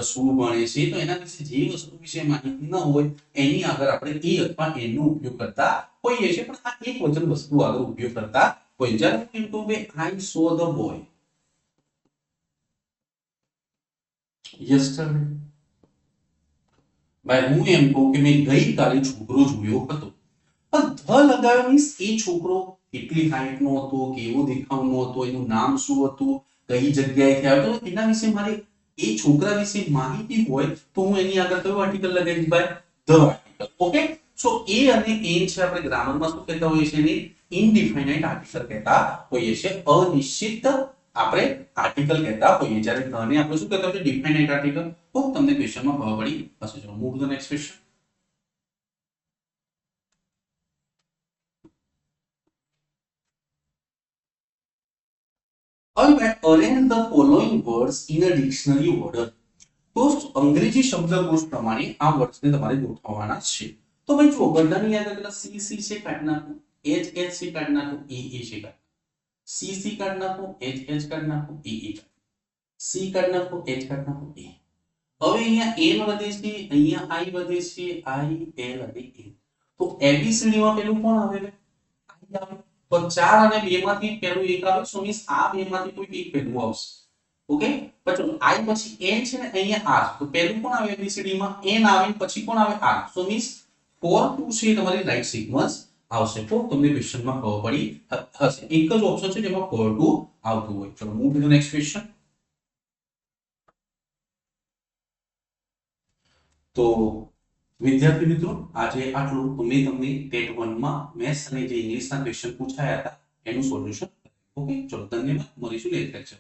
શું ભણે છે, તો એના વિશે જે વસ્તુ વિશે માહિતી ન હોય એની આગળ આપણે એ અથવા એનો ઉપયોગ કરતા હોઈએ છીએ, પણ આ એક વચન વસ્તુ આગળ ઉપયોગ કરતા હોય. જ્યારે હું એમ કહું કે આઈ સો ધ બોય યસ્ટરડે, ભાઈ હું એમ કહું કે મેં ગઈકાલે છોકરો જોયો હતો, પણ ધ લગાવ્યો મીન્સ એ છોકરો કેટલી હાઈટ નો હતો, કેવો દેખાવનો હતો, એનું નામ શું હતું, કઈ જગ્યાએથી આવ્યો, તો એના વિશે મારે એ છોકરા વિશે માહિતી હોય તો હું એની આગળ કયો આર્ટિકલ લગાવીશ? ભાઈ ધ આર્ટિકલ. ઓકે, સો એ અને એન છે આપણે ગ્રામરમાં શું કહેતા હોઈએ છીએ? ઇનડિફાઇનાઇટ આર્ટિકલ કહેતા હોઈએ છીએ, અનિશ્ચિત આપણે આર્ટિકલ કહેતા હોઈએ. જ્યારે ધને આપણે શું કહેતા હોઈએ? Definite article. તો તમને ક્વેશ્ચનમાં ખબર પડી હશે. ચલો move to the next question. હવે arrange the following words in a dictionary order. તો અંગ્રેજી શબ્દકોશ પ્રમાણે આ વર્ડ્સને તમારે ગોઠવવાના છે. તો ભાઈ જો બધાની યાદ પેલા સી સી છે કાઢી નાખો, એચ એચ છે કાઢી નાખો, એ એ છે કાઢી, સી સી કાઢી નાખો, એચ એચ કાઢી નાખો, એ એ સી કાઢી નાખો, એચ કાઢી નાખો, એ. હવે અહીંયા એન વધે છે, અહીંયા આઈ વધે છે, આઈ એલ અને એ. તો એબીસીડી માં પેલું કોણ આવે? આઈ આવે. તો 4 અને 2 માંથી પેલું એક આવે, સો મીન્સ આ બે માંથી કોઈ એક પેલું આવશે. ઓકે, પછી આઈ પછી એન છે ને અહીંયા આર, તો પહેલું કોણ આવે એબીસીડી માં? એન આવે, પછી કોણ આવે? આર. સો મીન્સ 4 2 છે તમારી રાઈટ સિક્વન્સ આવશે. તો તમને ક્વેશ્ચન માં ખબર પડી હશે. એક જ ઓપ્શન છે જેમાં 4 2 આવતું હોય. ચલો move to the next question. તો વિદ્યાર્થી મિત્રો આજે આટલું. મેં તમને ટેટ 1 માં મેથ્સ અને જે ઇંગ્લિશના ક્વેશ્ચન પૂછાયા હતા એનું સોલ્યુશન. ઓકે, ચલો ધન્યવાદ. મળીશું નેક્સ્ટ લેક્ચર.